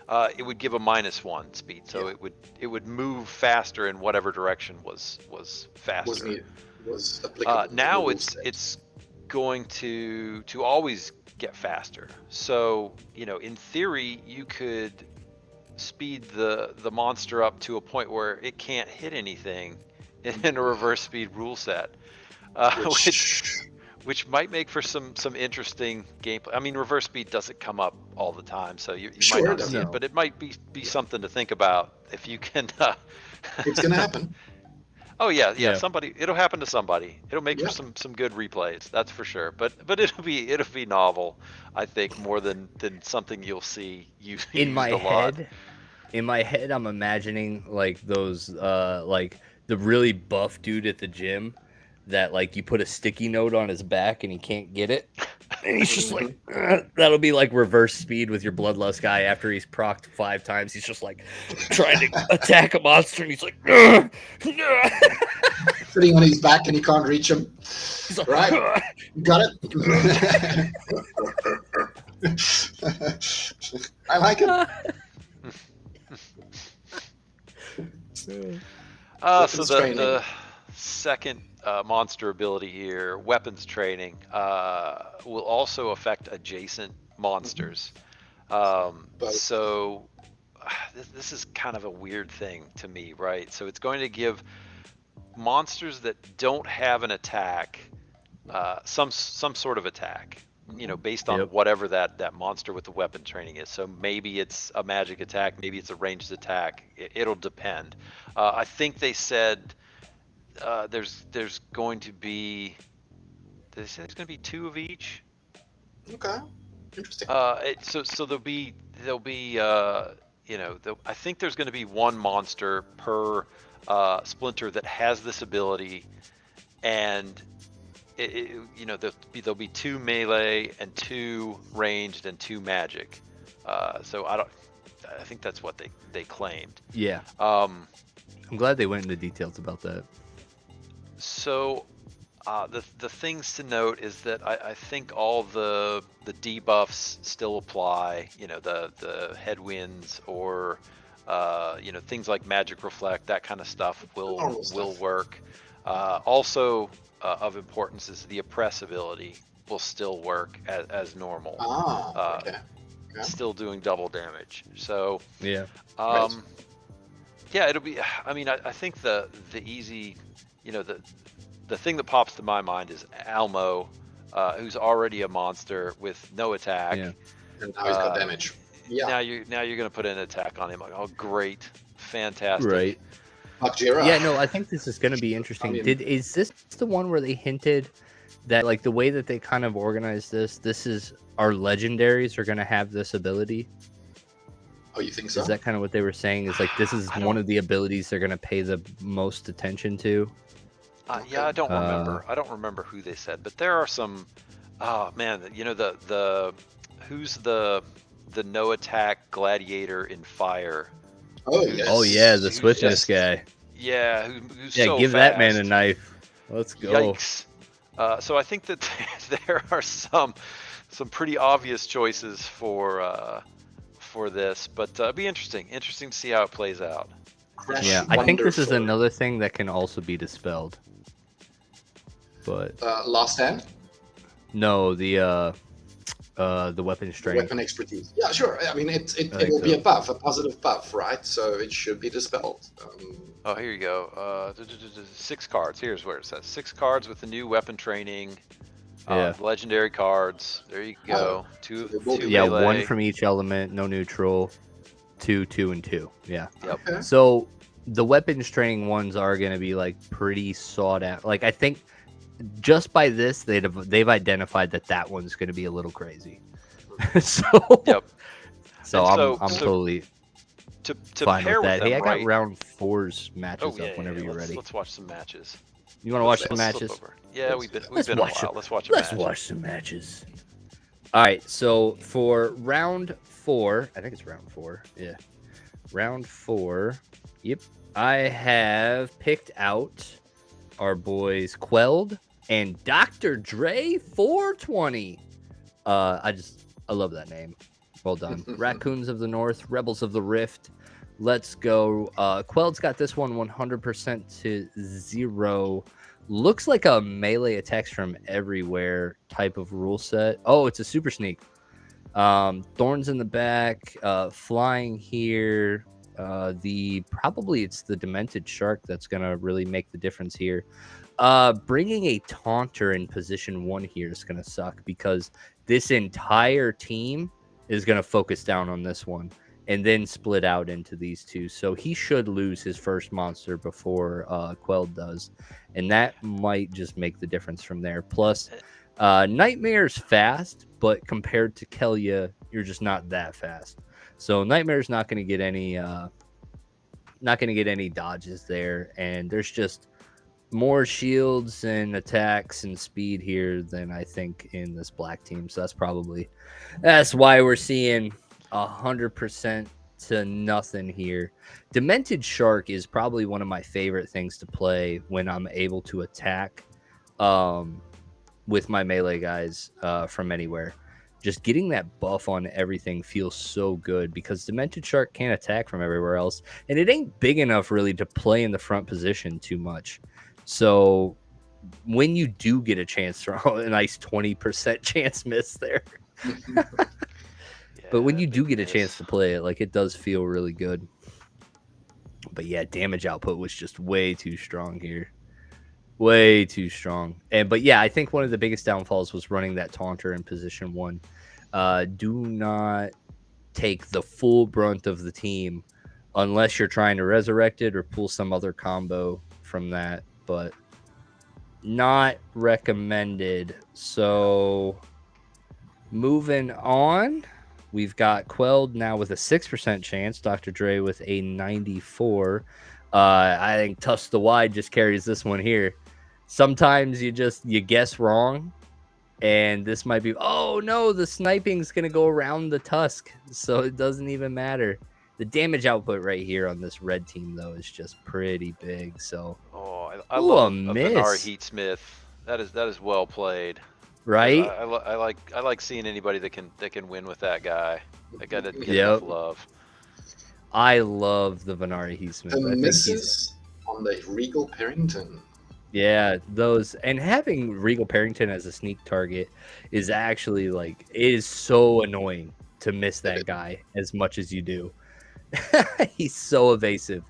it would give a -1 speed. So it would move faster in whatever direction was faster. Was applicable now it's going to always get faster. So, you know, in theory, you could speed the monster up to a point where it can't hit anything in a reverse speed rule set, which might make for some interesting gameplay. I mean, reverse speed doesn't come up all the time, so you might not see it, but it might be something to think about if you can. It's gonna happen. Oh yeah. It'll happen to somebody. It'll make for some good replays, that's for sure. But it'll be novel, I think, more than something you'll see used In my a lot. In my head, I'm imagining like those like the really buff dude at the gym that like you put a sticky note on his back and he can't get it. And he's just like, that'll be like reverse speed with your bloodlust guy after he's procced 5 times. He's just like trying to attack a monster and he's like, sitting on his back and he can't reach him. He's like, right, got it. I like it. So the second monster ability here, weapons training, will also affect adjacent monsters. So this is kind of a weird thing to me, right? So it's going to give monsters that don't have an attack some sort of attack, you know, based on whatever that monster with the weapon training is. So maybe it's a magic attack, maybe it's a ranged attack. It'll depend. I think they said there's going to be, they said there's going to be 2 of each. Okay, interesting. So there'll be you know, I think there's going to be 1 monster per splinter that has this ability, and you know, there'll be 2 melee and 2 ranged and 2 magic. So I think that's what they claimed. Yeah. I'm glad they went into details about that. So the things to note is that I think all the debuffs still apply. You know, the headwinds or you know, things like magic reflect, that kind of stuff will work. Also of importance is the oppress ability will still work as normal. Okay. Still doing double damage. So yeah. Yeah, it'll be. I mean, I think the easy, you know, the thing that pops to my mind is Almo, who's already a monster with no attack. Yeah. And now he's got damage. Yeah. Now you're gonna put an attack on him. Like, oh, great, fantastic. Right. Yeah, no, I think this is going to be interesting. Is this the one where they hinted that, like, the way that they kind of organized this is our legendaries are going to have this ability? Oh, you think so? Is that kind of what they were saying? Is like this is one of the abilities they're going to pay the most attention to? Yeah, I don't remember. I don't remember who they said, but there are some. Oh man, you know who's the no attack gladiator in fire? Oh yes. Oh yeah, the swiftness guy. Yeah, who's yeah, so give fast. that man a knife. Let's go. Yikes. So I think that there are some pretty obvious choices for this, but it'll be interesting to see how it plays out. Yeah, I think this is another thing that can also be dispelled. But Last Stand? No, the weapon strength. Weapon expertise. Yeah, sure. I mean, it will be a buff, a positive buff, right? So it should be dispelled. Oh, here you go. 6 cards. Here's where it says 6 cards with the new weapon training. Legendary cards. There you go. Two yeah, melee. 1 from each element, no neutral. 2, 2, and 2. Yeah. Yep. Okay. So the weapons training ones are going to be like pretty sought out. Like, I think just by this, they've identified that one's going to be a little crazy. So yep. So I'm totally to fine pair with that. With them, hey, I got right? round 4's matches up whenever you're ready. Let's watch some matches. You want to watch some matches? Yeah, we've been a while. Let's watch a match. Let's watch some matches. All right, so for round 4, I think it's round 4. Yeah, round 4. Yep, I have picked out our boys Quelled and Dr. Dre 420. I love that name. Well done. Raccoons of the North, Rebels of the Rift, Let's go. Quelled's got this one 100% to 0. Looks like a melee attacks from everywhere type of rule set. Oh, it's a super sneak. Thorns in the back, flying here. Probably it's the Demented Shark that's gonna really make the difference here. Bringing a Taunter in position 1 here is gonna suck because this entire team is gonna focus down on this one and then split out into these two. So he should lose his first monster before Quelled does, and that might just make the difference from there. Plus, Nightmare's fast, but compared to Kelia, you're just not that fast. So Nightmare's not going to get any dodges there, and there's just more shields and attacks and speed here than I think in this black team. So that's why we're seeing 100% to nothing here. Demented Shark is probably one of my favorite things to play when I'm able to attack with my melee guys from anywhere. Just getting that buff on everything feels so good because Demented Shark can't attack from everywhere else, and it ain't big enough really to play in the front position too much. So when you do get a chance to a nice 20% chance miss there. But when you do get a chance to play it, like, it does feel really good. But yeah, damage output was just way too strong here. Way too strong. But yeah, I think one of the biggest downfalls was running that Taunter in position 1. Do not take the full brunt of the team unless you're trying to resurrect it or pull some other combo from that. But not recommended. So moving on, we've got Quelled now with a 6% chance. Dr. Dre with a 94. I think Tusk the Wide just carries this one here. Sometimes you guess wrong, and this might be, oh no, the sniping's gonna go around the Tusk, so it doesn't even matter. The damage output right here on this red team though is just pretty big. So I love a Benar Heatsmith. That is well played. Right? I like seeing anybody that can win with that guy. That guy doesn't get enough love. I love the Venari Heatsmith. The misses on the Regal Parrington. Yeah, those, and having Regal Parrington as a sneak target is actually it is so annoying to miss that guy as much as you do. He's so evasive.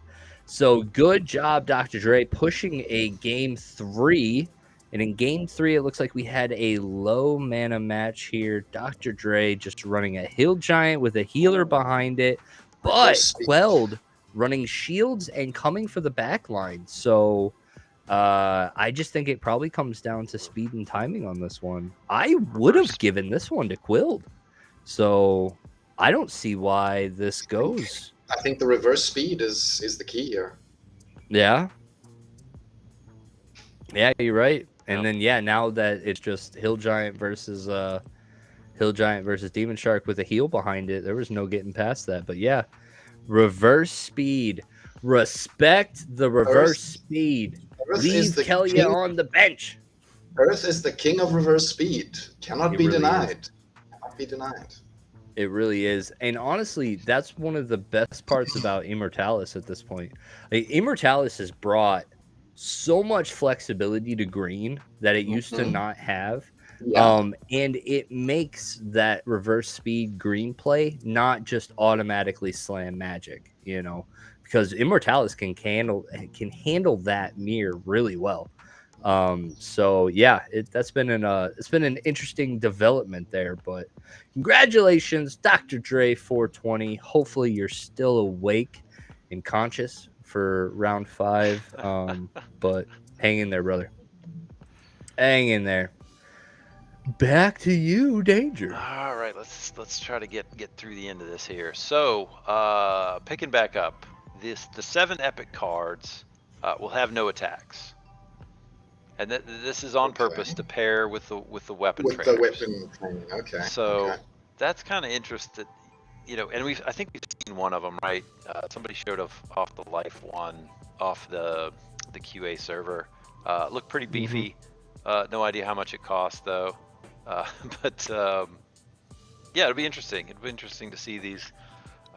So good job, Dr. Dre, pushing a game 3. And in game 3, it looks like we had a low mana match here. Dr. Dre just running a Hill Giant with a healer behind it, but Quelled running shields and coming for the back line. So I just think it probably comes down to speed and timing on this one. I would have given this one to Quilled. So I don't see why this goes. I think the reverse speed is the key here. Yeah. Yeah, you're right. And then now that it's just Hill Giant versus Demon Shark with a heal behind it, there was no getting past that. But yeah, reverse speed. Respect the reverse speed. Leave Kelia on the bench. Earth is the king of reverse speed. Cannot be denied. Cannot be denied. It really is. And honestly, that's one of the best parts about Immortalis at this point. Immortalis has brought so much flexibility to green that it used to not have. And it makes that reverse speed green play not just automatically slam magic, because Immortalis can handle that mirror really well. So yeah, it's been an interesting development there, but congratulations, Dr. Dre 420. Hopefully you're still awake and conscious for round 5. But hang in there, brother. Hang in there. Back to you, Danger. All right, let's try to get through the end of this here. So, picking back up, the 7 epic cards will have no attacks. And this is on purpose to pair with the weapon trainers. The weapon training, okay. So that's kind of interesting, and I think we've seen one of them, right? Somebody showed off the life one off the QA server. Looked pretty beefy. No idea how much it cost though. But yeah, it'll be interesting. It'll be interesting to see these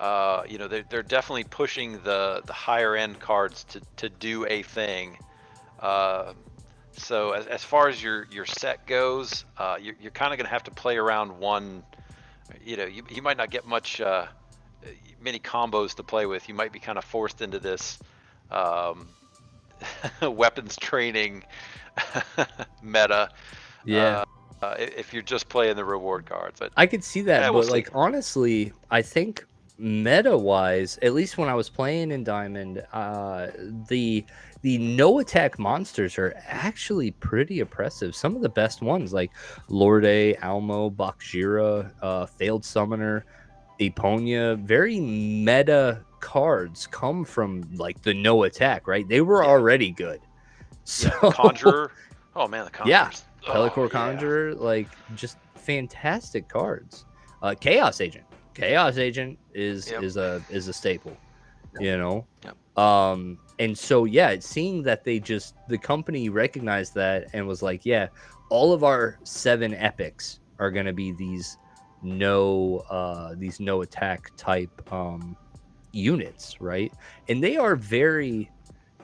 You know, they're definitely pushing the higher end cards to do a thing. So as far as your set goes, you're kind of going to have to play around one. You know, you might not get many combos to play with. You might be kind of forced into this um, weapons training meta. Yeah. If you're just playing the reward cards, but I could see that, yeah, but we'll see. like honestly, I think meta wise, at least when I was playing in Diamond, the no attack monsters are actually pretty oppressive. Some of the best ones like Lorde, Almo, Bakjira, Failed Summoner, Eponia, very meta cards come from like the no attack, right? They were Yeah. already good. So Yeah, the Conjurer. Oh man, the yeah, Conjurers. Pellicor Conjurer, like just fantastic cards. Chaos Agent is Yep. is a staple, you know. Yep. And so yeah, seeing that the company recognized that and was like, yeah, all of our 7 epics are gonna be these no attack type units, right? And they are very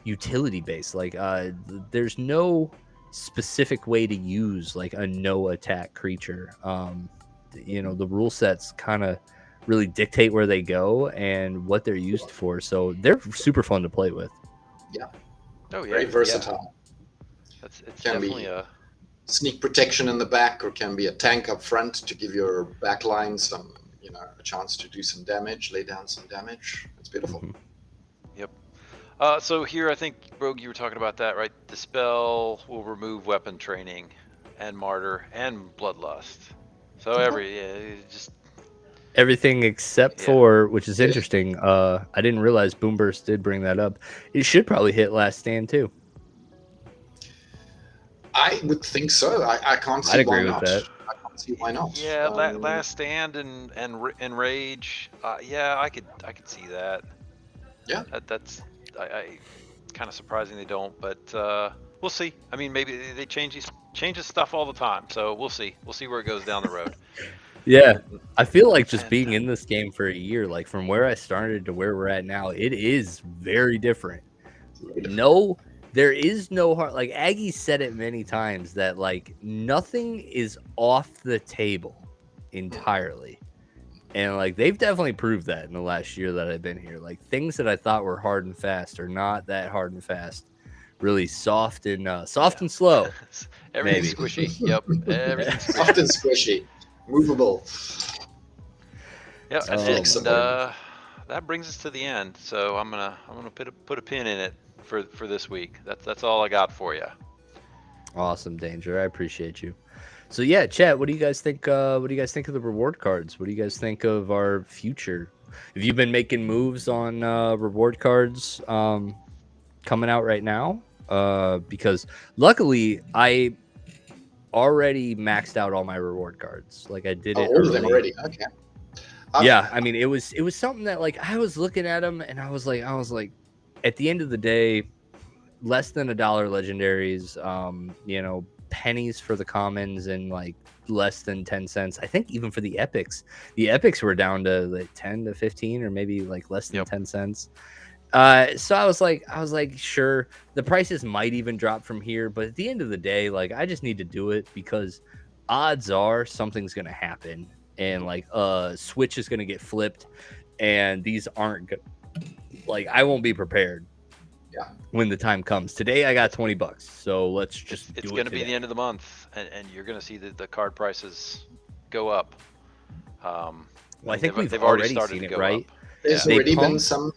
utility based. Like there's no specific way to use like a no attack creature. You know, the rule sets kind of really dictate where they go and what they're used for, so they're super fun to play with. Yeah. Oh yeah. Very versatile. Yeah. It's Can definitely be a sneak protection in the back, or can be a tank up front to give your back line some, a chance to do some damage, lay down some damage. It's beautiful. Mhm. Yep. So here, I think, Rogue, you were talking about that, right? The spell will remove weapon training and martyr and bloodlust. So just Everything except Yeah. for, which is Yeah. interesting, I didn't realize Boomburst did bring that up. It should probably hit Last Stand too. I would think so. I can't see I'd why agree with not. that. I can't see why not. Yeah, last stand and rage. Yeah, I could see that. Yeah. That's I kind of surprising they don't, but we'll see. I mean, maybe they changes stuff all the time, so we'll see. We'll see where it goes down the road. Yeah, I feel like just And, being in this game for a year, like from where I started to where we're at now, it is very different. No, there is no hard. Like Aggie said it many times that like nothing is off the table entirely, and like they've definitely proved that in the last year that I've been here. Like things that I thought were hard and fast are not that hard and fast. Really soft and and slow. Everything's Maybe. squishy. Yep, everything's squishy. Soft and squishy, movable. Yep, Oh, and my that brings us to the end. So I'm gonna put a pin in it for this week. That's all I got for you. Awesome, Danger. I appreciate you. So yeah, chat. What do you guys think? What do you guys think of the reward cards? What do you guys think of our future? Have you been making moves on reward cards coming out right now? Because luckily I already maxed out all my reward cards. Like I did it All of them early. already. Okay. Yeah, I mean it was something that like I was looking at them and I was like, at the end of the day, less than $1 legendaries, you know, pennies for the commons and like less than 10 cents. I think even for the epics were down to like 10 to 15 or maybe like less than 10 cents. So I was like, sure, the prices might even drop from here, but at the end of the day, like I just need to do it because odds are something's gonna happen and like switch is gonna get flipped and these aren't good. Like I won't be prepared. Yeah. When the time comes. Today I got $20, so let's just It's do going it to be the end of the month, and you're going to see the card prices go up. Well, I think they've we've already started seen to it, go right? up. There's They already been pumped- some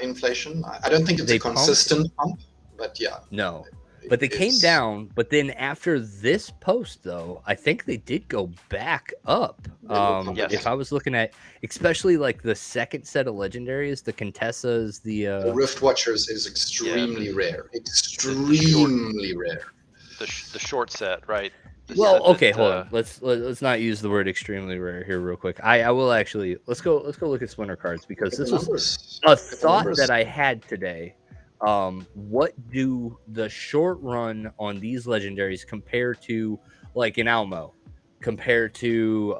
inflation. I don't think it's they a consistent pump, but yeah. No, but they came down. But then after this post, though, I think they did go back up. Yes. If I was looking at, especially like the second set of legendaries, the Contessas, The Rift Watchers is extremely rare. Extremely rare. The short set, right? Well, okay, hold on. Let's not use the word extremely rare here real quick. I will actually let's go look at Splinter cards because this was a thought that I had today. What do the short run on these legendaries compare to like an Almo compared to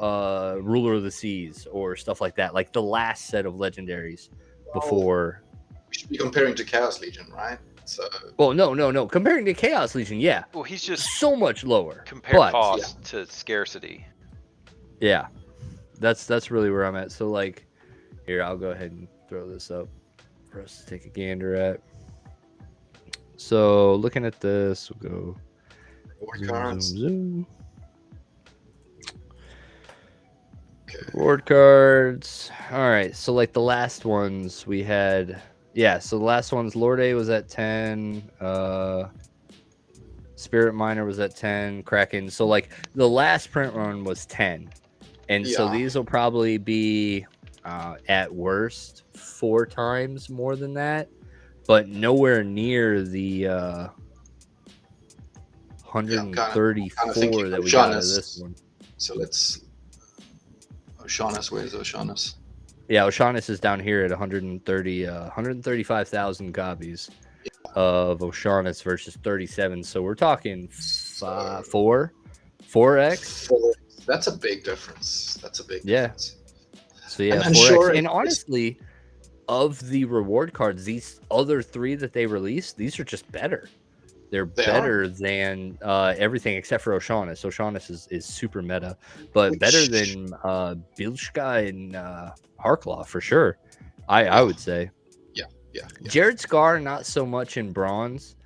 Ruler of the Seas or stuff like that, like the last set of legendaries before. We should be comparing to Chaos Legion, right? So Well, no. Comparing to Chaos Legion, yeah, Well, he's just so much lower. compare But cost to scarcity. yeah, that's really where I'm at. So like, here, I'll go ahead and throw this up for us to take a gander at. So looking at this, we'll go reward zoom, cards. zoom. Okay. Reward cards. All right. So like the last ones we had, yeah. So the last ones, Lord A was at 10. Spirit Miner was at 10. Kraken. So like the last print run was 10, and so Yeah. these will probably be at worst 4 times more than that, but nowhere near the 134 that we got out of this one. So let's. Oceanus, where's Oceanus? Yeah, Oceanus is down here at 135,000 copies of Oceanus versus 37. So we're talking 4x. That's a big difference. That's a big Yeah. difference. So yeah, And 4x. sure, And honestly, of the reward cards, these other 3 that they released, these are just better. They're better than everything except for Oceanus. Oceanus is super meta, but better than Bilshka and Harklaw for sure. I would say. Yeah. Jared Scar, not so much in bronze.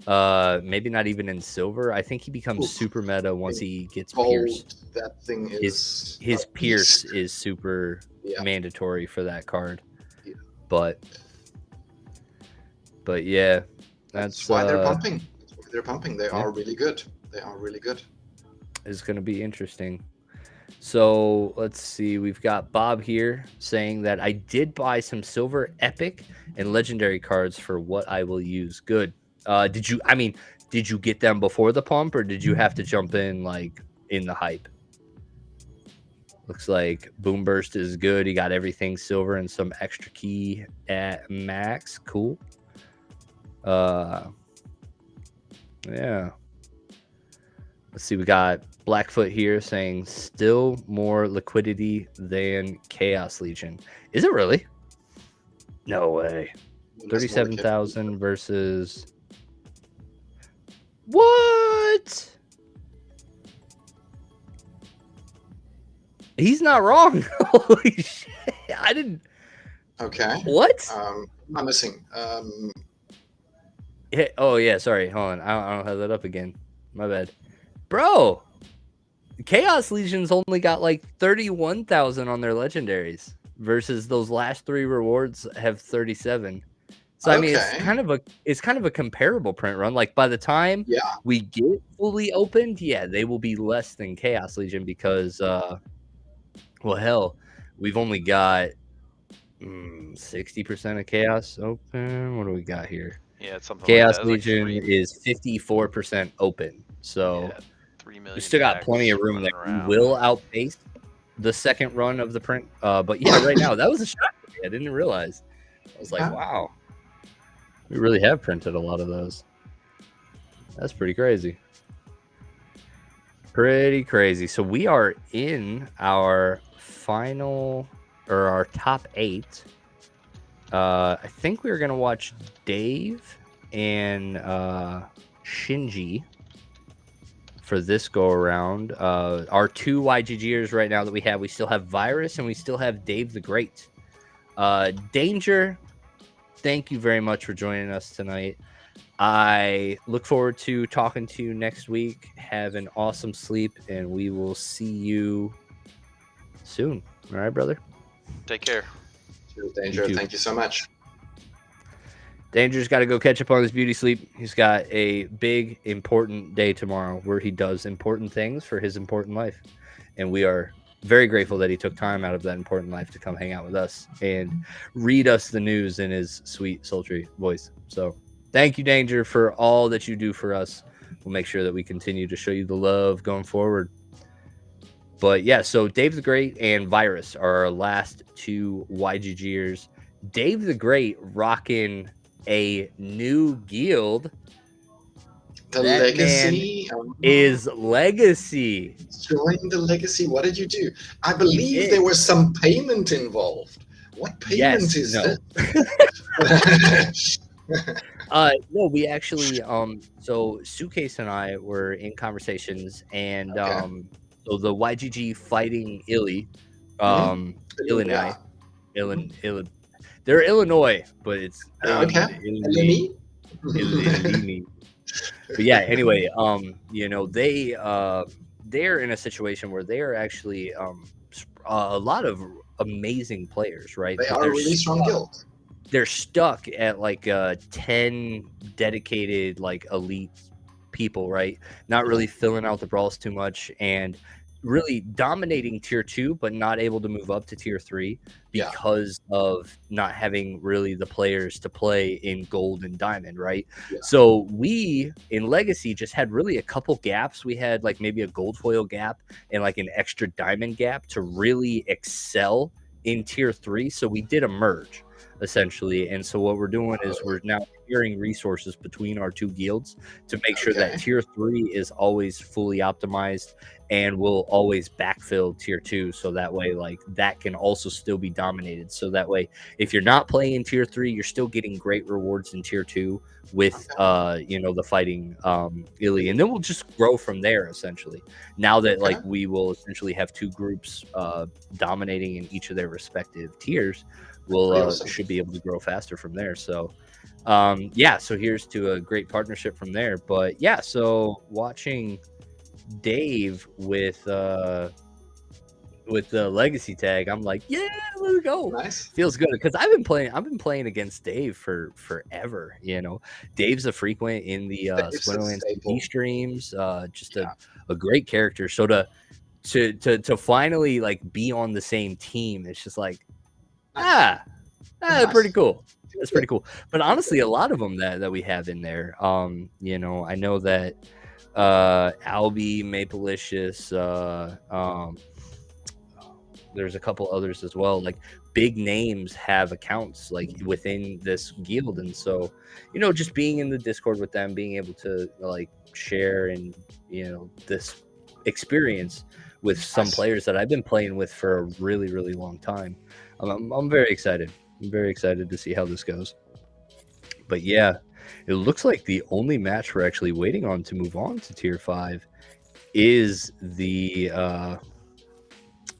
Maybe not even in silver. I think he becomes super meta once he gets Pierce. That thing is His Pierce is super mandatory for that card. Yeah. But yeah, that's why they're pumping. They're pumping. They are really good. They are really good. It's going to be interesting. So let's see. We've got Bob here saying that I did buy some silver epic and legendary cards for what I will use. Good. Did you get them before the pump, or did you have to jump in like in the hype? Looks like Boom Burst is good. He got everything silver and some extra key at max. Cool. Yeah. Let's see. We got Blackfoot here saying still more liquidity than Chaos Legion. Is it really? No way. 37,000 versus what? He's not wrong. Holy shit. I didn't. Okay. What? I'm missing. Oh yeah, sorry. Hold on. I don't have that up again. My bad. Bro, Chaos Legion's only got like 31,000 on their legendaries versus those last 3 rewards have 37. So I mean, it's kind of a comparable print run. Like by the time we get fully opened, they will be less than Chaos Legion because well, hell, we've only got 60% of Chaos open. What do we got here? Yeah, it's something Chaos like that. Legion is 54% open. So 3 million. we still got plenty of room that we will outpace the second run of the print. But yeah, right now, that was a shock to me. I didn't realize. I was like, wow. We really have printed a lot of those. That's pretty crazy. Pretty crazy. So we are in our final, or our top 8. I think we're going to watch Dave and Shinji for this go around. Our 2 YGGers right now that we have Virus and we still have Dave the Great. Danger, thank you very much for joining us tonight. I look forward to talking to you next week. Have an awesome sleep, and we will see you soon. All right, brother? Take care. Danger, thank you so much. Danger's got to go catch up on his beauty sleep. He's got a big, important day tomorrow where he does important things for his important life. And we are very grateful that he took time out of that important life to come hang out with us and read us the news in his sweet, sultry voice. So thank you, Danger, for all that you do for us. We'll make sure that we continue to show you the love going forward. But yeah, so Dave the Great and Virus are our last 2 YGGers. Dave the Great rocking a new guild. The That legacy is legacy. join the legacy. What did you do? I believe did. there was some payment involved. What payment is No. this? No, we actually so Suitcase and I were in conversations, and Okay. so the YGG fighting Illy, Mhm. Illinois, Mhm. they're Illinois, but it's Okay. Eleni? Illini. But yeah, anyway, you know, they're in a situation where they are actually a lot of amazing players, right? They But are a really strong guild. they're stuck at like 10 dedicated like elite people, right? Not really filling out the brawls too much and really dominating tier 2 but not able to move up to tier 3 Yeah. because of not having really the players to play in gold and diamond, right? Yeah. So we in legacy just had really a couple gaps. We had like maybe a gold foil gap and like an extra diamond gap to really excel in tier 3. So we did a merge essentially, and so what we're doing is we're now sharing resources between our two guilds to make sure that tier 3 is always fully optimized and will always backfill tier 2, so that way like that can also still be dominated. So that way if you're not playing in tier 3, you're still getting great rewards in tier 2 with you know, the fighting Illy, and then we'll just grow from there essentially. Now that like we will essentially have two groups dominating in each of their respective tiers, we'll Awesome. should be able to grow faster from there. So yeah, so here's to a great partnership from there. But yeah, so watching Dave with the legacy tag, I'm like, yeah, let's go. Nice. Feels good because I've been playing against Dave for forever. You know, Dave's a frequent in the Splinterlands TV streams. Just a great character. So to finally like be on the same team, it's just like nice. Pretty cool. That's pretty cool. But honestly, a lot of them that we have in there, you know, I know that Albie, Mapleicious, there's a couple others as well. Like big names have accounts like within this guild, and so you know, just being in the Discord with them, being able to like share and you know this experience with some players that I've been playing with for a really really long time. I'm very excited. I'm very excited to see how this goes. But yeah, it looks like the only match we're actually waiting on to move on to tier 5 is the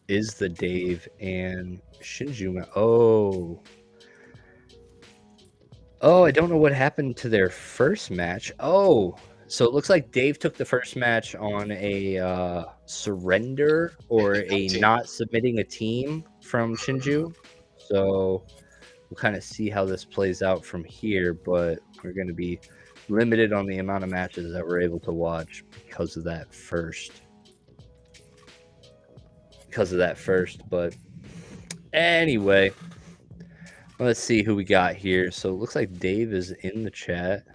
Dave and Shinju. Oh, I don't know what happened to their first match. Oh, so it looks like Dave took the first match on a surrender or a not submitting a team from Shinju. So we'll kind of see how this plays out from here, but we're going to be limited on the amount of matches that we're able to watch because of that first. But anyway, let's see who we got here. So it looks like Dave is in the chat.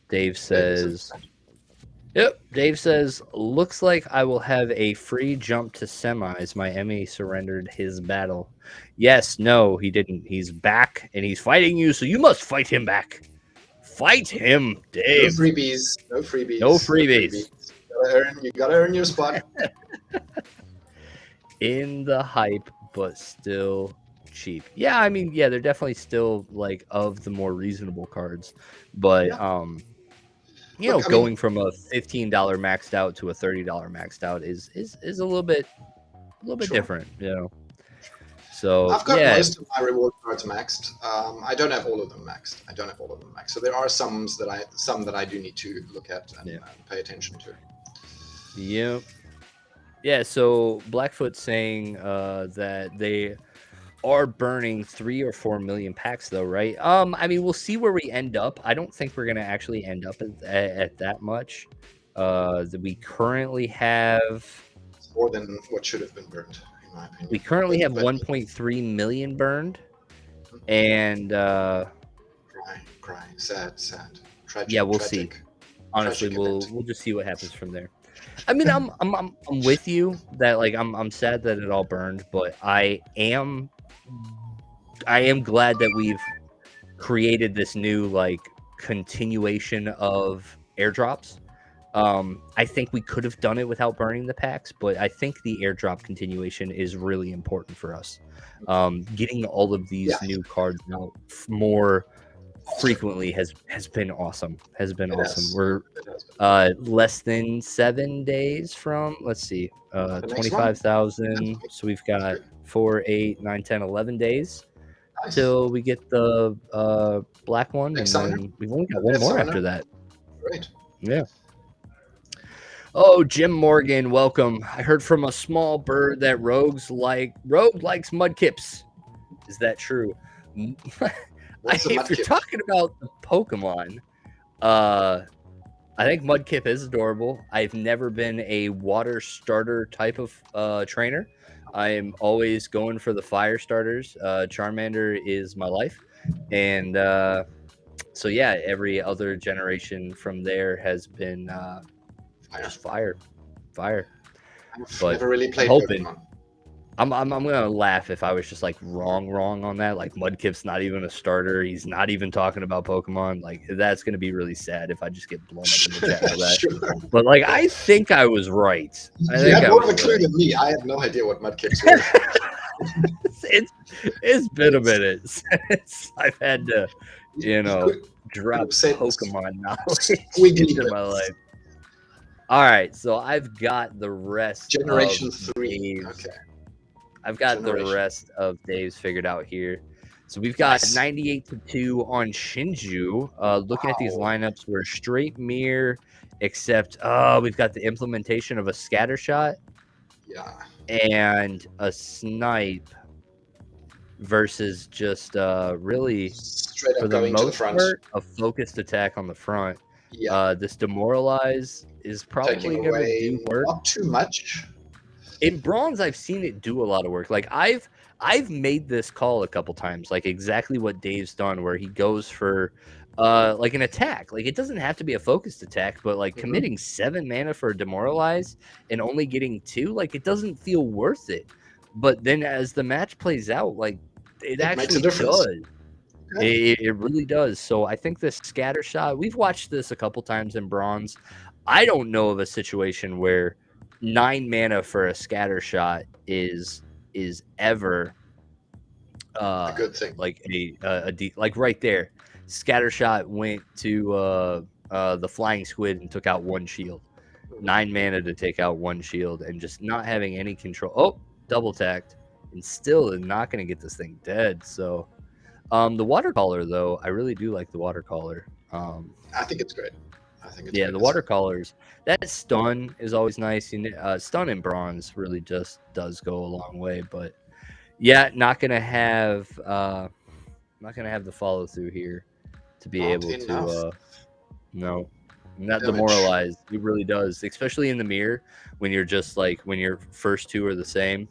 Dave says, yep, Dave says, looks like I will have a free jump to semis. My ME surrendered his battle. Yes, no, he didn't. He's back and he's fighting you, so you must fight him back. Fight him, Dave. No freebies. No freebies. No freebies. You gotta earn your spot. In the hype, but still cheap. Yeah, I mean, yeah, they're definitely still like of the more reasonable cards, but you know, going from a $15 maxed out to a $30 maxed out is a little bit different, you know. So I've got most of my reward cards maxed. I don't have all of them maxed. So there are some that I do need to look at and pay attention to. Yep. Yeah, so Blackfoot's saying that they are burning 3 or 4 million packs though, right? I mean, we'll see where we end up. I don't think we're gonna actually end up at that much. That we currently have more than what should have been burned, in my opinion. We currently have 1.3 million burned, and cry, sad, tragic. Yeah, we'll see. Honestly, we'll just see what happens from there. I mean, I'm with you that like I'm sad that it all burned, but I am glad that we've created this new like continuation of airdrops. I think we could have done it without burning the packs, but I think the airdrop continuation is really important for us. Getting all of these new cards out more frequently has been awesome. We're less than 7 days from, let's see, 25,000. So we've got 4, 8, 9, 10, 11 days till we get the black one, and then we've only got one more after that. Great. Yeah. Oh, Jim Morgan, welcome. I heard from a small bird that Rogue likes mudkips. Is that true? If you're talking about the Pokemon, I think Mudkip is adorable. I've never been a water starter type of trainer. I am always going for the fire starters. Charmander is my life. And so, yeah, every other generation from there has been just fire. I've never really played Pokemon. I'm gonna laugh if I was just like wrong on that. Like Mudkip's not even a starter. He's not even talking about Pokemon. Like that's gonna be really sad if I just get blown up in the chat for that. Sure. But like I think I was right. You had more of a clue than me. I had no idea what Mudkips were. it's been a minute since I've had to, drop Pokemon knowledge into my life. All right, so I've got the rest. Generation 3. Okay. I've got the rest of Dave's figured out here. So we've got 98-2 on Shinju. Looking at these lineups, we're straight mirror, except we've got the implementation of a scatter shot. Yeah. And a snipe versus just really, straight up for the going most to the front. part, a focused attack on the front. Yeah. This demoralize is probably going to do work. Not too much. In bronze, I've seen it do a lot of work. Like I've made this call a couple times, like exactly what Dave's done, where he goes for like an attack. Like it doesn't have to be a focused attack, but like committing 7 mana for a demoralize and only getting 2, like it doesn't feel worth it. But then as the match plays out, like it actually does. It really does. So I think this scatter shot, we've watched this a couple times in bronze. I don't know of a situation where 9 mana for a scatter shot is ever a good thing. Like like right there, scatter shot went to the flying squid and took out 1 shield. 9 mana to take out 1 shield and just not having any control. Oh, double tacked and still not going to get this thing dead. So the watercolor though, I really do like the watercolor. I think it's great. Yeah, the watercolors. That stun is always nice. Stun in bronze really just does go a long way. But yeah, not gonna have the follow through here to be able to. No, not demoralized. It really does, especially in the mirror when you're just like when your first 2 are the same.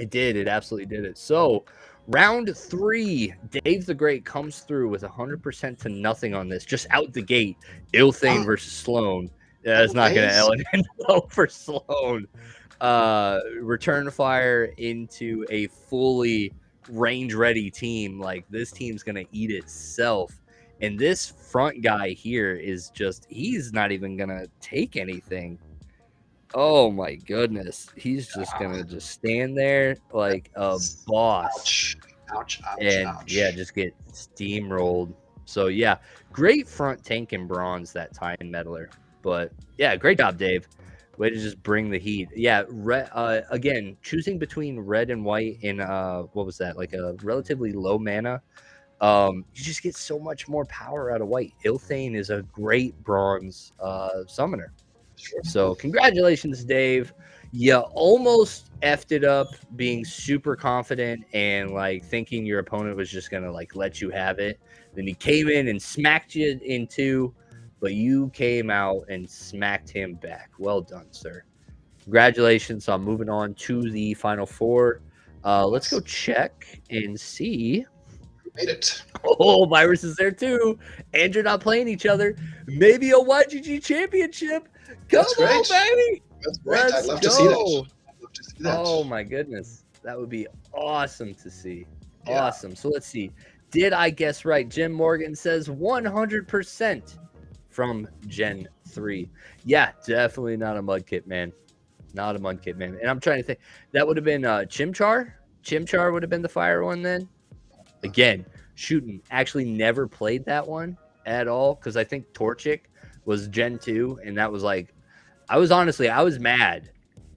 It absolutely did it. So. Round 3, Dave the Great comes through with 100% to nothing on this, just out the gate. Ilthane versus Sloan. That's not going to end well for Sloan. Return fire into a fully range-ready team. Like, this team's going to eat itself. And this front guy here is just, he's not even going to take anything. Oh my goodness. He's just gonna just stand there like a boss. Ouch. Yeah, just get steamrolled. So yeah, great front tank in bronze that time meddler. But yeah, great job, Dave. Way to just bring the heat. Yeah, again, choosing between red and white in what was that? Like a relatively low mana. You just get so much more power out of white. Ilthane is a great bronze summoner. So congratulations, Dave. You almost effed it up being super confident and like thinking your opponent was just gonna like let you have it. Then he came in and smacked you in 2, but you came out and smacked him back. Well done, sir. Congratulations. So I'm moving on to the final 4. Let's go check and see. Made it. Oh, Virus is there too. And you're not playing each other. Maybe a YGG championship. Come on, baby. That's great. I'd love to see that. Oh my goodness. That would be awesome to see. Yeah. Awesome. So let's see. Did I guess right? Jim Morgan says 100% from Gen 3. Yeah, definitely not a Mudkip, man. Not a Mudkip, man. And I'm trying to think. That would have been Chimchar. Chimchar would have been the fire one then. Again, shooting. Actually never played that one at all because I think Torchic was Gen 2. And that was like, I was mad.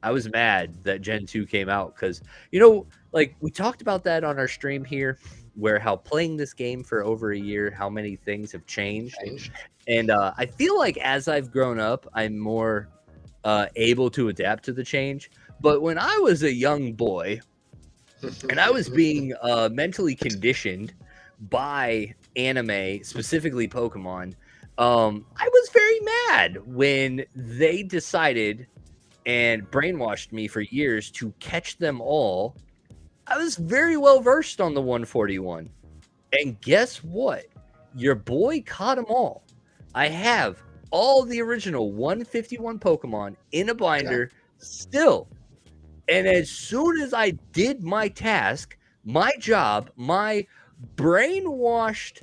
I was mad that Gen 2 came out because, you know, like we talked about that on our stream here, where how playing this game for over a year, how many things have changed. And I feel like as I've grown up, I'm more able to adapt to the change. But when I was a young boy and I was being mentally conditioned by anime, specifically Pokemon, I was very mad when they decided and brainwashed me for years to catch them all. I was very well versed on the 141. And guess what? Your boy caught them all. I have all the original 151 Pokemon in a binder still. And as soon as I did my task, my job, my brainwashed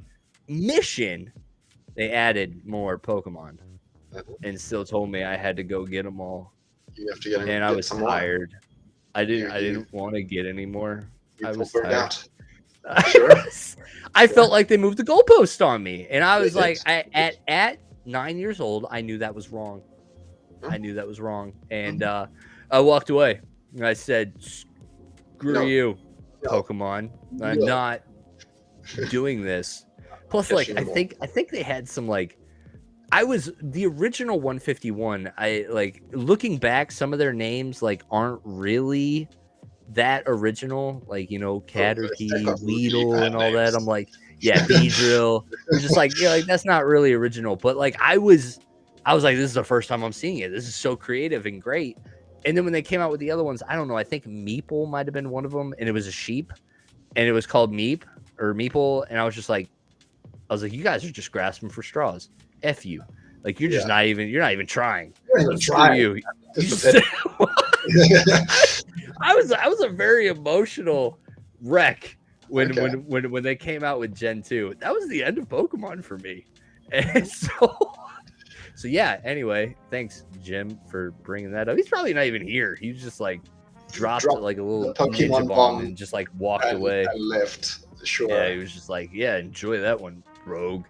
mission, they added more Pokemon and still told me I had to go get them all. You have to get and I was tired. I didn't want to get any more. I was tired. Sure. I felt like they moved the goalpost on me, and I was like, at 9 years old, I knew that was wrong. I knew that was wrong, and I walked away. And I said, "Screw you, Pokemon! I'm not doing this." Plus, like, I think they had some like. I was the original 151. I like looking back, some of their names like aren't really that original, like, you know, Caterpie, Weedle, and all that. I'm like, yeah, Beedrill. It's just like, yeah, like that's not really original. But like I was like, this is the first time I'm seeing it. This is so creative and great. And then when they came out with the other ones, I don't know. I think Meeple might have been one of them, and it was a sheep, and it was called Meep or Meeple, and I was like, you guys are just grasping for straws. F you. Like you're just not even trying. Trying. You. I was a very emotional wreck when they came out with Gen 2. That was the end of Pokemon for me. And so yeah, anyway, thanks Jim for bringing that up. He's probably not even here. He was just like dropped like a little Pokemon bomb and just like walked away and left. Sure. Yeah, he was just like, yeah, enjoy that one, rogue.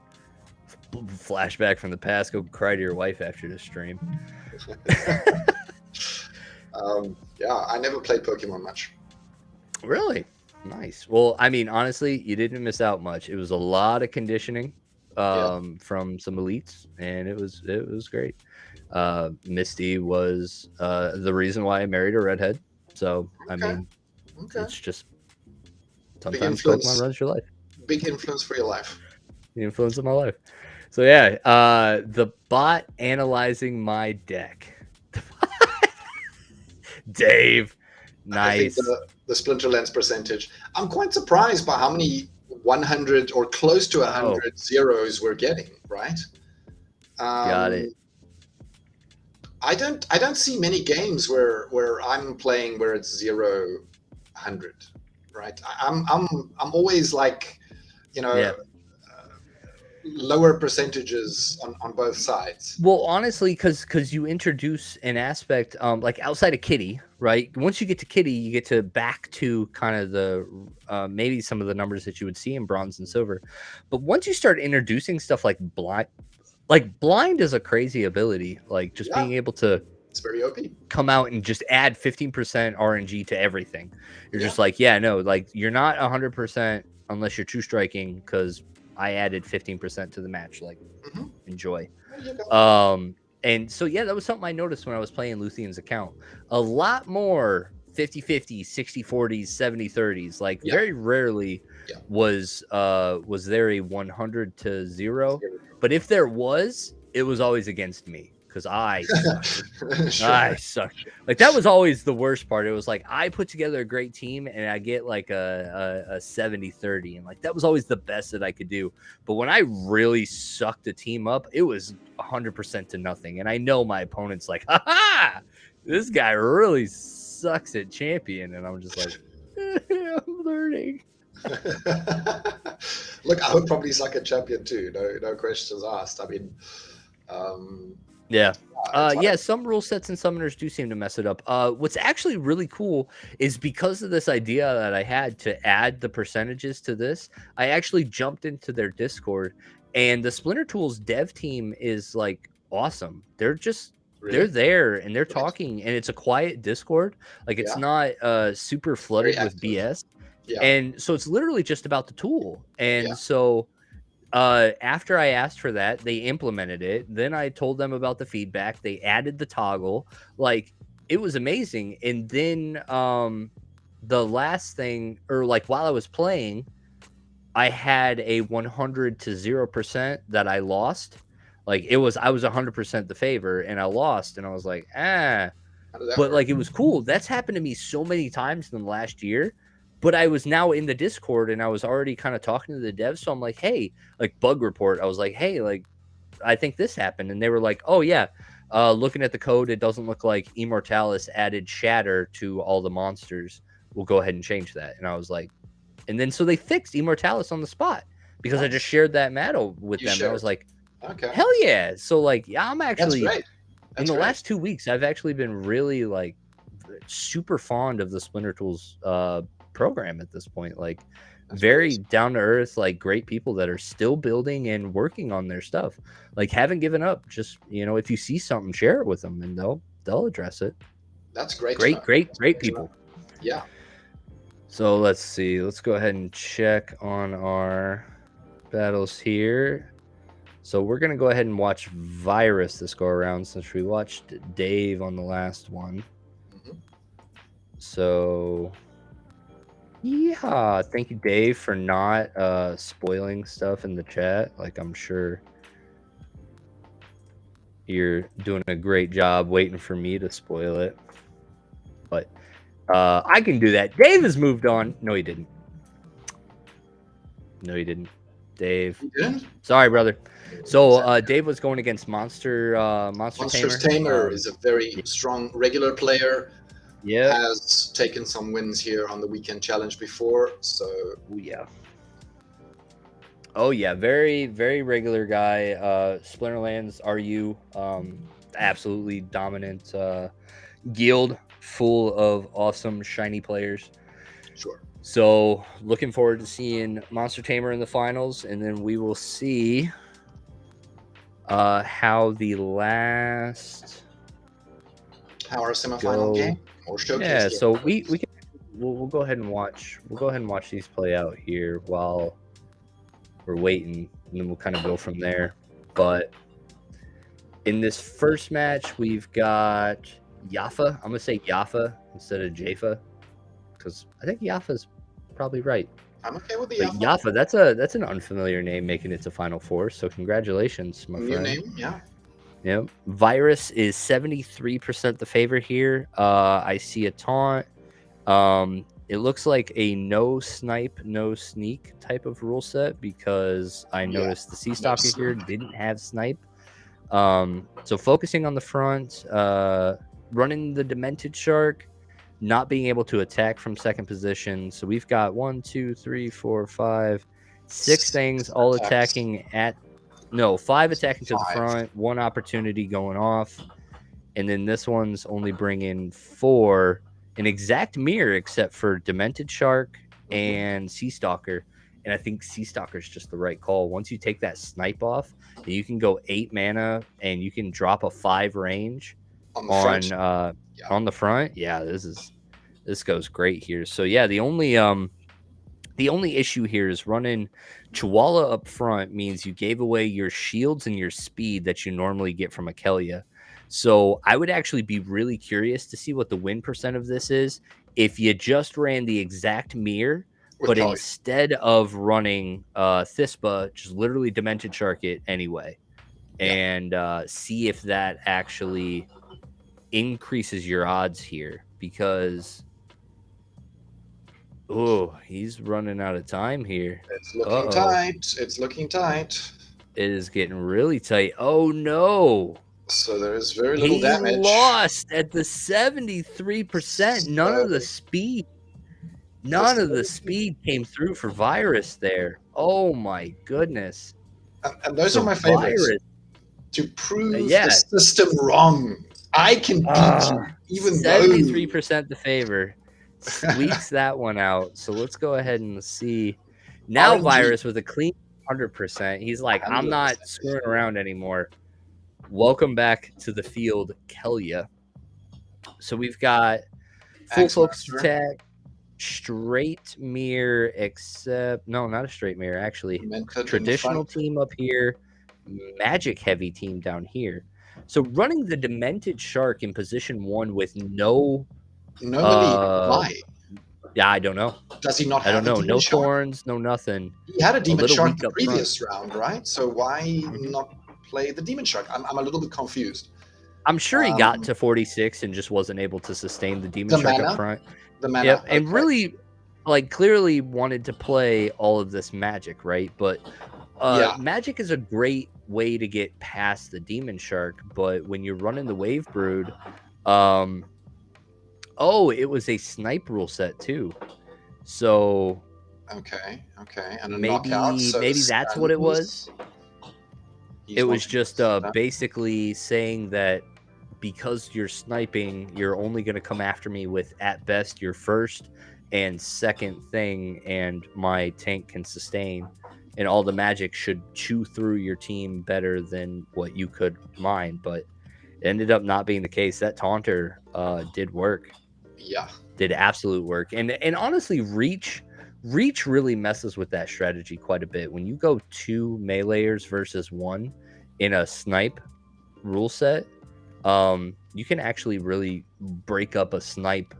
Flashback from the past. Go cry to your wife after the stream. Yeah, I never played Pokemon much. Really? Nice. Well, I mean, honestly, you didn't miss out much. It was a lot of conditioning from some elites, and it was great. Misty was the reason why I married a redhead. So, I mean, it's just sometimes Pokemon runs your life. Big influence for your life. The influence of my life. So yeah, the bot analyzing my deck. Dave, nice. I think the Splinterlands percentage. I'm quite surprised by how many 100 or close to 100 zeros we're getting. Right? Got it. I don't see many games where I'm playing where it's 0, 100. Right? I'm always like, you know. Yeah. Lower percentages on both sides. Well, honestly, because you introduce an aspect like outside of Kitty, right? Once you get to Kitty, you get to back to kind of the maybe some of the numbers that you would see in Bronze and Silver. But once you start introducing stuff like blind is a crazy ability, like just being able to it's very OP. Come out and just add 15% RNG to everything. You're just like, yeah, no, like you're not 100% unless you're true striking because I added 15% to the match. Like, enjoy. And so, yeah, that was something I noticed when I was playing Luthion's account. A lot more 50-50, 60-40s, 70-30s. Like, very rarely was there a 100 to 0. But if there was, it was always against me. Because I sucked. I sucked. Like, that was always the worst part. It was like, I put together a great team, and I get, like, a 70-30. And, like, that was always the best that I could do. But when I really sucked a team up, it was 100% to nothing. And I know my opponent's like, ha-ha! This guy really sucks at champion. And I'm just like, I'm learning. Look, I would probably suck at champion too. No questions asked. I mean, Yeah. it's Yeah, some rule sets and summoners do seem to mess it up. What's actually really cool is because of this idea that I had to add the percentages to this, I actually jumped into their Discord, and the Splinter Tools dev team is like awesome. They're really there and they're great. talking, and it's a quiet Discord. Like it's Yeah. not super flooded Very with active. BS. Yeah. And so it's literally just about the tool. And Yeah. so after I asked for that, they implemented it. Then I told them about the feedback. They added the toggle. Like it was amazing. And then the last thing, or like while I was playing, I had a 100 to 0% that I lost. Like I was 100% the favor and I lost, and I was like, How did that but work? like it was cool. That's happened to me so many times in the last year. But I was now in the Discord and I was already kind of talking to the devs. So I'm like, hey, like bug report. I was like, hey, like I think this happened. And they were like, oh yeah. Looking at the code, it doesn't look like Immortalis added shatter to all the monsters. We'll go ahead and change that. And I was like, and then so they fixed Immortalis on the spot because I just shared that medal with them. And I was like, okay, hell yeah. So like, yeah, I'm that's actually great. in the last 2 weeks, I've actually been really like super fond of the Splinter Tools program at this point. Like very down to earth, like great people that are still building and working on their stuff. Like haven't given up. Just if you see something, share it with them and they'll address it. That's great. Great people. Yeah. So let's see. Let's go ahead and check on our battles here. So we're going to go ahead and watch Virus this go around since we watched Dave on the last one. Mm-hmm. So, yeah. Thank you, Dave, for not spoiling stuff in the chat. Like, I'm sure you're doing a great job waiting for me to spoil it. But I can do that. Dave has moved on. No, he didn't. Dave. You didn't? Sorry, brother. So Dave was going against Monster Tamer is a very strong regular player. Yeah. Has taken some wins here on the weekend challenge before. So Oh yeah, very, very regular guy. Splinterlands RU, absolutely dominant guild full of awesome shiny players. Sure. So looking forward to seeing Monster Tamer in the finals, and then we will see how the last our semifinal game or showcase. Yeah, game. so we'll go ahead and watch. We'll go ahead and watch these play out here while we're waiting, and then we'll kind of go from there. But in this first match, we've got Yafa. I'm gonna say Yafa instead of Jafa because I think Yafa's probably right. I'm okay with the Yafa. That's an unfamiliar name making it to Final Four. So congratulations, my friend. New name, yeah. Yep. Virus is 73% the favor here. I see a taunt. It looks like a no snipe, no sneak type of rule set because I noticed the Sea Stalker here didn't have snipe. So focusing on the front, running the Demented Shark, not being able to attack from second position. So we've got 1, 2, 3, 4, 5, 6 things all attacking at 5 attacking to the front, 1 opportunity going off, and then this one's only bringing 4, an exact mirror except for Demented Shark and Sea Stalker. And I think Sea Stalker is just the right call. Once you take that snipe off, you can go 8 mana and you can drop a 5 range on the front. Yeah, this goes great here. So yeah, the only issue here is running Chihuahua up front means you gave away your shields and your speed that you normally get from Akelia. So I would actually be really curious to see what the win percent of this is if you just ran the exact mirror, but instead of running Thisba, just literally Demented Shark it anyway, and see if that actually increases your odds here because he's running out of time here. It's looking tight. It's looking tight. It is getting really tight. Oh no. So there is very little damage. He lost at the 73%. None of the speed. None of the speed came through for Virus there. Oh my goodness. And those So are my favorites. Virus, To prove the yeah. system wrong. I can beat you, even though 73% the favor. Squeaks that one out. So let's go ahead and see. Now RNG. Virus with a clean 100%. He's like, I'm not 100%. screwing around anymore. Welcome back to the field, Kelia. So we've got full focus attack, straight mirror, except no, not a straight mirror, actually. Traditional team up here, magic heavy team down here. So running the Demented Shark in position 1 with no why? Yeah, I don't know. Does he not have I don't know. No shark? thorns, no nothing. He had a demon shark the up previous round, right? So why not play the demon shark? I'm a little bit confused. I'm sure he got to 46 and just wasn't able to sustain the demon shark up front. The mana. Yep, and really, like, clearly wanted to play all of this magic, right? But magic is a great way to get past the demon shark. But when you're running the wave brood, oh, it was a snipe rule set too. So okay, and a maybe knockout, so maybe that's what it was. It was just basically saying that because you're sniping, you're only going to come after me with at best your first and second thing, and my tank can sustain, and all the magic should chew through your team better than what you could mine. But it ended up not being the case. That taunter did work. Yeah, did absolute work. And honestly, reach really messes with that strategy quite a bit. When you go 2 meleeers versus 1 in a snipe rule set, you can actually really break up a snipe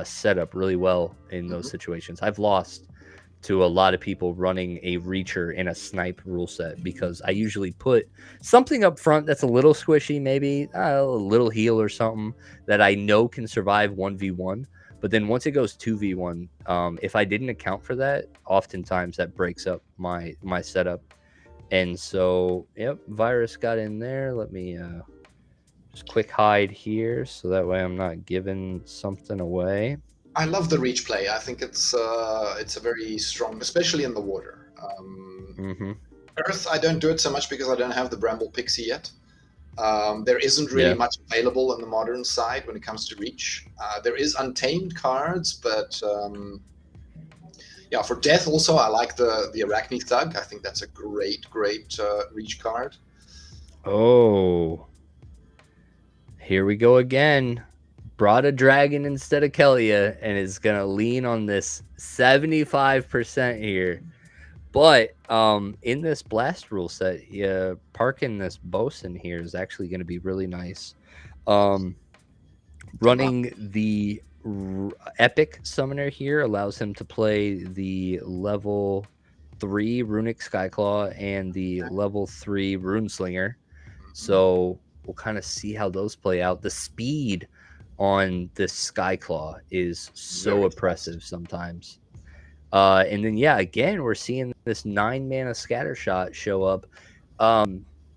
setup really well in those situations. I've lost to a lot of people running a reacher in a snipe rule set because I usually put something up front that's a little squishy, maybe a little heal or something that I know can survive 1v1. But then once it goes 2v1, if I didn't account for that, oftentimes that breaks up my setup. And so, yep, Virus got in there. Let me just quick hide here so that way I'm not giving something away. I love the reach play. I think it's a very strong, especially in the water. Earth, I don't do it so much because I don't have the Bramble Pixie yet. There isn't really much available on the modern side when it comes to reach. There is untamed cards, but yeah, for death also, I like the Arachne Thug. I think that's a great reach card. Oh, here we go again. Brought a dragon instead of Kelia and is going to lean on this 75% here. But in this blast rule set, parking this bosun here is actually going to be really nice. Running the epic summoner here allows him to play the level 3 runic Skyclaw and the level 3 runeslinger. So we'll kind of see how those play out. The speed on this Skyclaw is so oppressive sometimes. And then, again, we're seeing this 9 mana scatter shot show up.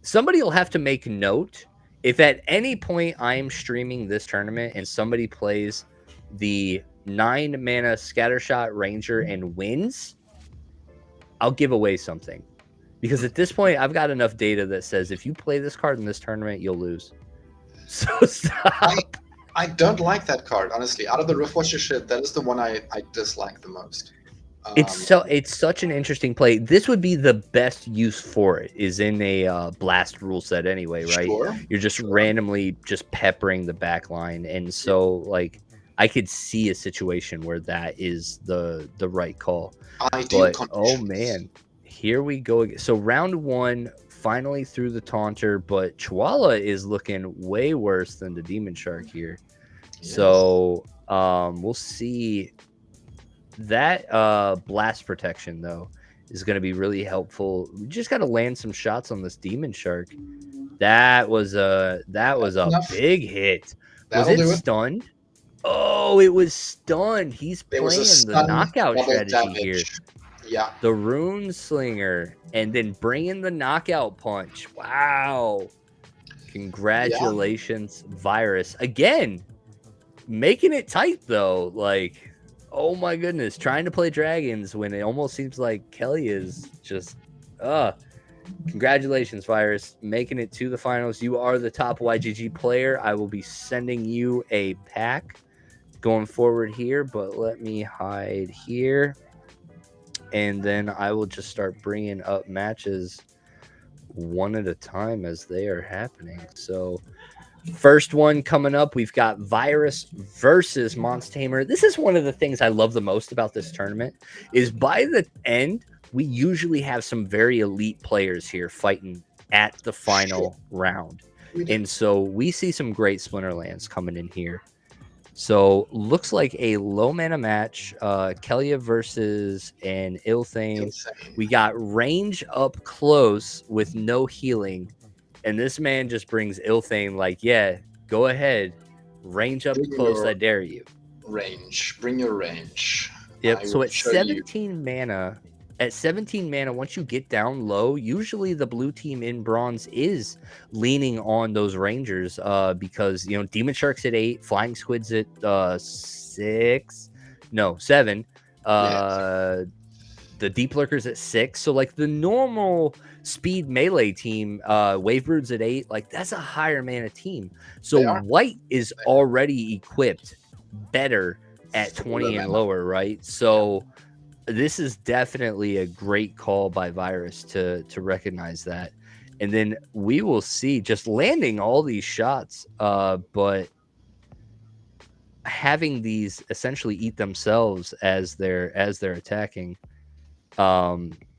Somebody will have to make note if at any point I am streaming this tournament and somebody plays the 9 mana scatter shot ranger and wins, I'll give away something. Because at this point, I've got enough data that says if you play this card in this tournament, you'll lose. So stop. I don't like that card, honestly. Out of the Riftwatcher shit, that is the one I dislike the most. It's such an interesting play. This would be the best use for it is in a blast rule set anyway, right? Sure. You're just randomly just peppering the back line. And so, like, I could see a situation where that is the right call. But, oh, man. Here we go again. So round 1, finally through the taunter, but Chihuahua is looking way worse than the Demon Shark here. Yes. So we'll see. That blast protection, though, is going to be really helpful. We just got to land some shots on this Demon Shark. That was a big hit. Was it stunned? Oh, it was stunned. He's playing the knockout strategy here. Yeah. The Rune Slinger, and then bring in the knockout punch. Wow. Congratulations, Virus. Again, making it tight, though. Like, Oh my goodness, trying to play dragons when it almost seems like Kelly is just congratulations, Virus, making it to the finals. You are the top YGG player. I will be sending you a pack going forward here, but let me hide here. And then I will just start bringing up matches one at a time as they are happening. So first one coming up, we've got Virus versus Monstamer. This is one of the things I love the most about this tournament is by the end, we usually have some very elite players here fighting at the final round. And so we see some great Splinterlands coming in here. So looks like a low mana match. Kelia versus an Ilthane. We got range up close with no healing. And this man just brings Ilthane like, yeah, go ahead. Range up close, I dare you. Range. Bring your range. Yep. So at 17 mana, once you get down low, usually the blue team in bronze is leaning on those rangers because, you know, Demon Shark's at 8, Flying Squid's at 7. The Deep Lurker's at 6. So, like, the normal speed melee team, Wavebrood's at 8. Like, that's a higher mana team. So, white is already equipped better at 20 and lower, right? So, this is definitely a great call by Virus to recognize that. And then we will see just landing all these shots, but having these essentially eat themselves as they're attacking.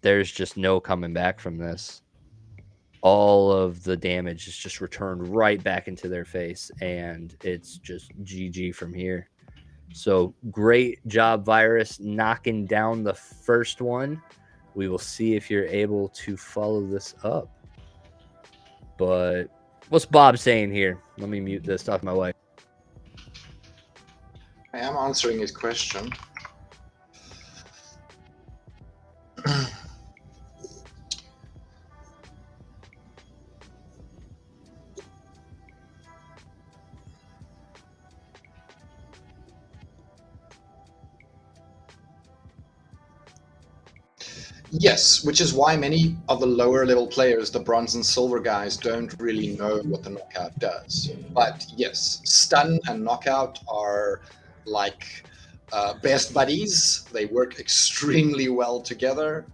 There's just no coming back from this. All of the damage is just returned right back into their face, and it's just GG from here. So great job, Virus, knocking down the first one. We will see if you're able to follow this up. But what's Bob saying here? Let me mute this off my way. I am answering his question. Yes, which is why many of the lower level players, the bronze and silver guys, don't really know what the knockout does. But yes, stun and knockout are like best buddies. They work extremely well together.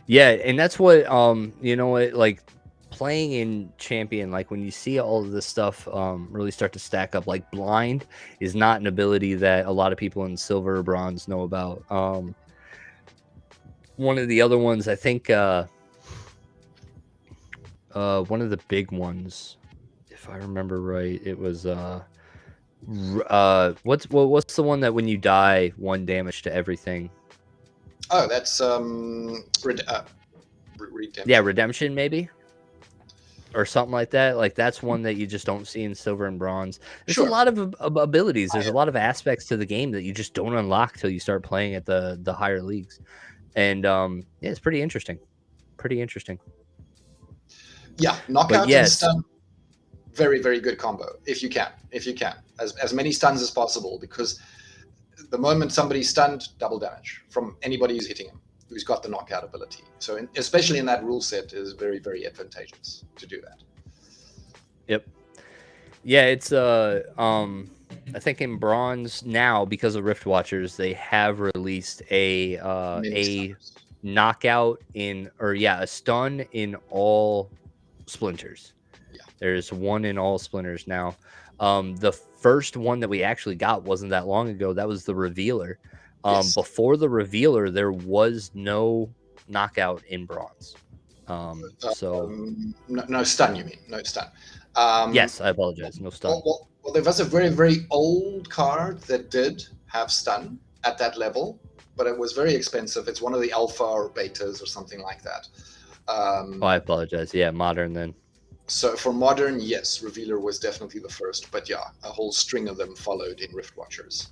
Yeah, and that's what you know what, like playing in champion, like when you see all of this stuff really start to stack up, like blind is not an ability that a lot of people in silver or bronze know about. One of the other ones, I think one of the big ones, if I remember right, it was what's the one that when you die, 1 damage to everything? Oh, that's Redemption. Yeah, Redemption maybe, or something like that. Like that's one that you just don't see in silver and bronze. There's a lot of abilities. There's a lot of aspects to the game that you just don't unlock till you start playing at the higher leagues, and yeah, it's pretty interesting. Yeah, knockout and stun, very, very good combo. If you can, as many stuns as possible, because the moment somebody's stunned, double damage from anybody who's hitting him, who's got the knockout ability. So especially in that rule set, is very, very advantageous to do that. Yep. Yeah, it's I think in bronze now, because of Rift Watchers, they have released a knockout a stun in all splinters. Yeah. There's one in all splinters now. The first one that we actually got wasn't that long ago. That was the Revealer. Before the Revealer, there was no knockout in bronze. No stun, you mean? No stun. Yes, I apologize. No stun. Well, there was a very, very old card that did have stun at that level, but it was very expensive. It's one of the alpha or betas or something like that. I apologize. Yeah, modern then. So for modern, yes, Revealer was definitely the first, but yeah, a whole string of them followed in Rift Watchers.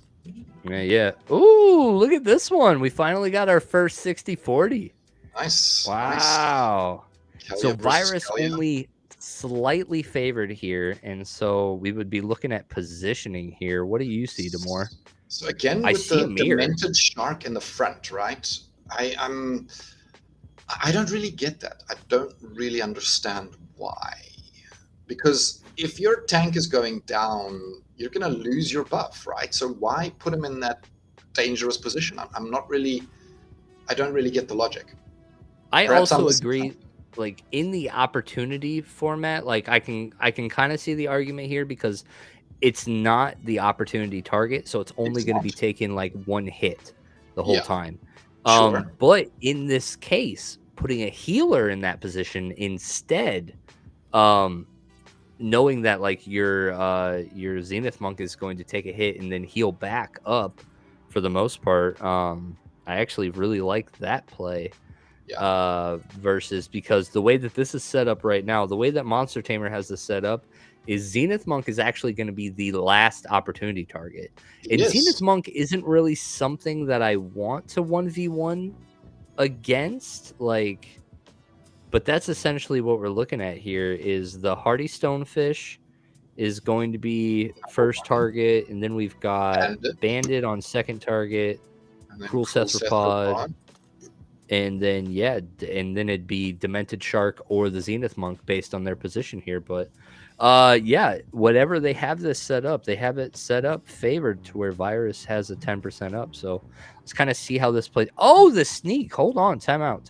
Yeah. Ooh, look at this one. We finally got our first 60-40. Nice. Wow. Nice. So Virus only slightly favored here, and so we would be looking at positioning here. What do you see, Damour? So again, I with see a the mirror. demented shark in the front, right? I don't really get that. I don't really understand why. Because if your tank is going down, you're going to lose your buff, right? So why put him in that dangerous position? I'm not really. I don't really get the logic. I Perhaps I'm also missing agree. something. Like in the opportunity format, like I can kind of see the argument here because it's not the opportunity target, so it's only It's going to be not. taking like one hit the whole Yeah, time. sure. But in this case, putting a healer in that position instead, knowing that like your Zenith Monk is going to take a hit and then heal back up for the most part, I actually really like that play. Yeah. Versus because the way that this is set up right now, the way that Monster Tamer has this set up is Zenith Monk is actually going to be the last opportunity target. And Zenith Yes. Monk isn't really something that I want to 1v1 against, like, but that's essentially what we're looking at here is the Hardy Stonefish is going to be first target, and then we've got Bandit. Bandit on second target, And then Cruel Cruel Cetropod, and then and then it'd be Demented Shark or the Zenith Monk based on their position here. But whatever they have this set up, they have it set up favored to where Virus has a 10% up. So let's kind of see how this plays. Oh, the sneak. Hold on. Time out.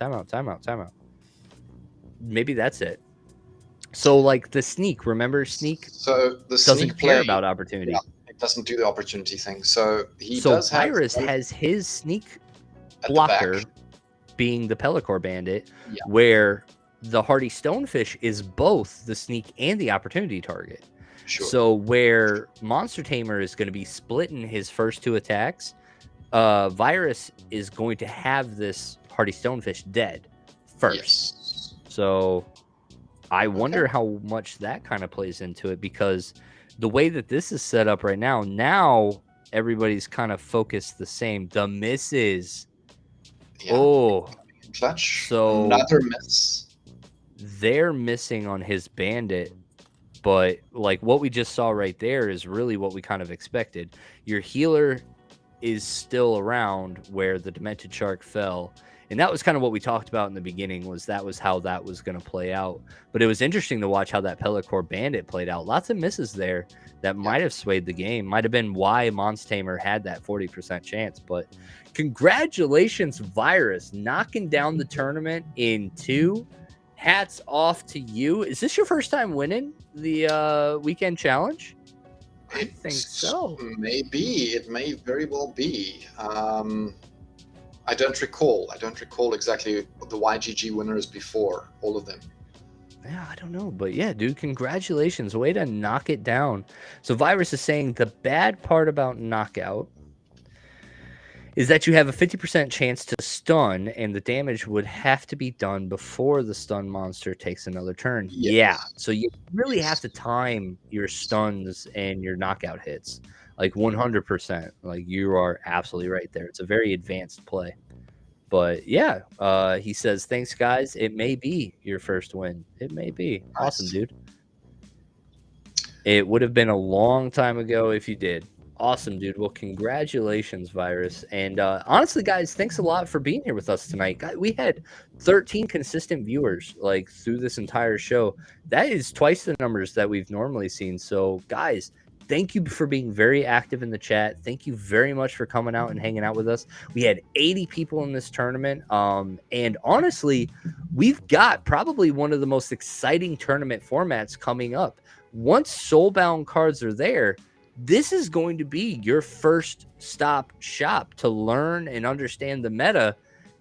Maybe that's it. So like the sneak, remember sneak So the doesn't sneak care play, about opportunity. yeah, it doesn't do the opportunity thing. So he So does have Virus one has his sneak at the blocker back. being the Pellicore Bandit, Yeah. where the Hardy Stonefish is both the sneak and the opportunity target. Sure. So where Monster Tamer is going to be splitting his first two attacks, Virus is going to have this Hardy Stonefish dead first. Yes. So I wonder how much that kind of plays into it, because the way that this is set up right now everybody's kind of focused the same. The misses. Yeah. Oh, Clutch. so Another miss. they're missing on his Bandit, but like what we just saw right there is really what we kind of expected. Your healer is still around where the Demented Shark fell, and that was kind of what we talked about in the beginning, was that was how that was going to play out. But it was interesting to watch how that Pellicore Bandit played out. Lots of misses there that might have swayed the game, might have been why Monster Tamer had that 40% chance. But congratulations, Virus, knocking down the tournament in 2. Hats off to you. Is this your first time winning the weekend challenge? I think so. Maybe. It may very well be. I don't recall. I don't recall exactly the YGG winners before, all of them. Yeah, I don't know. But yeah, dude, congratulations. Way to knock it down. So Virus is saying the bad part about Knockout is that you have a 50% chance to stun, and the damage would have to be done before the stun monster takes another turn. Yes. Yeah, so you really have to time your stuns and your knockout hits, like 100%. Like, you are absolutely right there. It's a very advanced play. But yeah, he says, thanks, guys. It may be your first win. It may be. Nice. Awesome, dude. It would have been a long time ago if you did. Awesome, dude. Well, congratulations, Virus. And honestly, guys, thanks a lot for being here with us tonight. We had 13 consistent viewers like through this entire show. That is twice the numbers that we've normally seen. So, guys, thank you for being very active in the chat. Thank you very much for coming out and hanging out with us. We had 80 people in this tournament. And honestly, we've got probably one of the most exciting tournament formats coming up. Once Soulbound cards are there, this is going to be your first stop shop to learn and understand the meta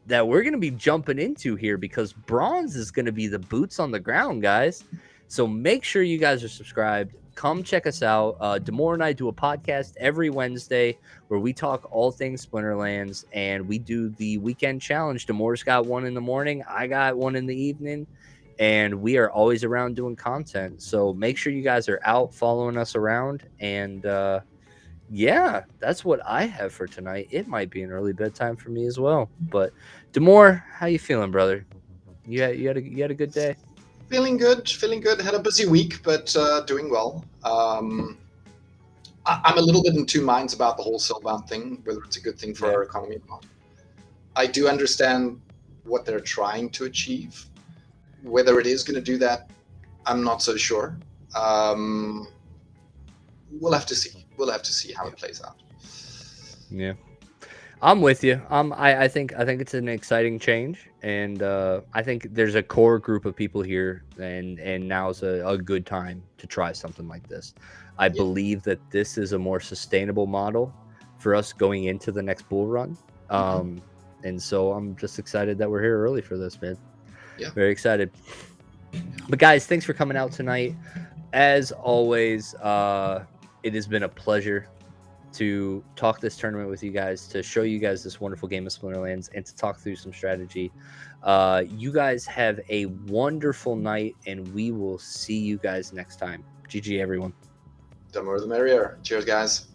that we're going to be jumping into here, because bronze is going to be the boots on the ground, guys. So make sure you guys are subscribed. Come check us out. Damour and I do a podcast every Wednesday where we talk all things Splinterlands, and we do the weekend challenge. Damour's got one in the morning. I got one in the evening. And we are always around doing content. So make sure you guys are out following us around. And yeah, that's what I have for tonight. It might be an early bedtime for me as well. But Damour, how you feeling, brother? You had a good day? Feeling good, feeling good. Had a busy week, but doing well. I'm a little bit in two minds about the whole Soulbound thing, whether it's a good thing for Yeah. our economy or not. I do understand what they're trying to achieve. Whether it is going to do that, I'm not so sure. We'll have to see. We'll have to see how it plays out. Yeah. I'm with you. I think it's an exciting change, and I think there's a core group of people here, and now's a good time to try something like this. I Yeah. believe that this is a more sustainable model for us going into the next bull run. And so I'm just excited that we're here early for this, man. Yeah. Very excited. But guys, thanks for coming out tonight. As always, it has been a pleasure to talk this tournament with you guys, to show you guys this wonderful game of Splinterlands, and to talk through some strategy. You guys have a wonderful night, and we will see you guys next time. GG, everyone. The more the merrier. Cheers, guys.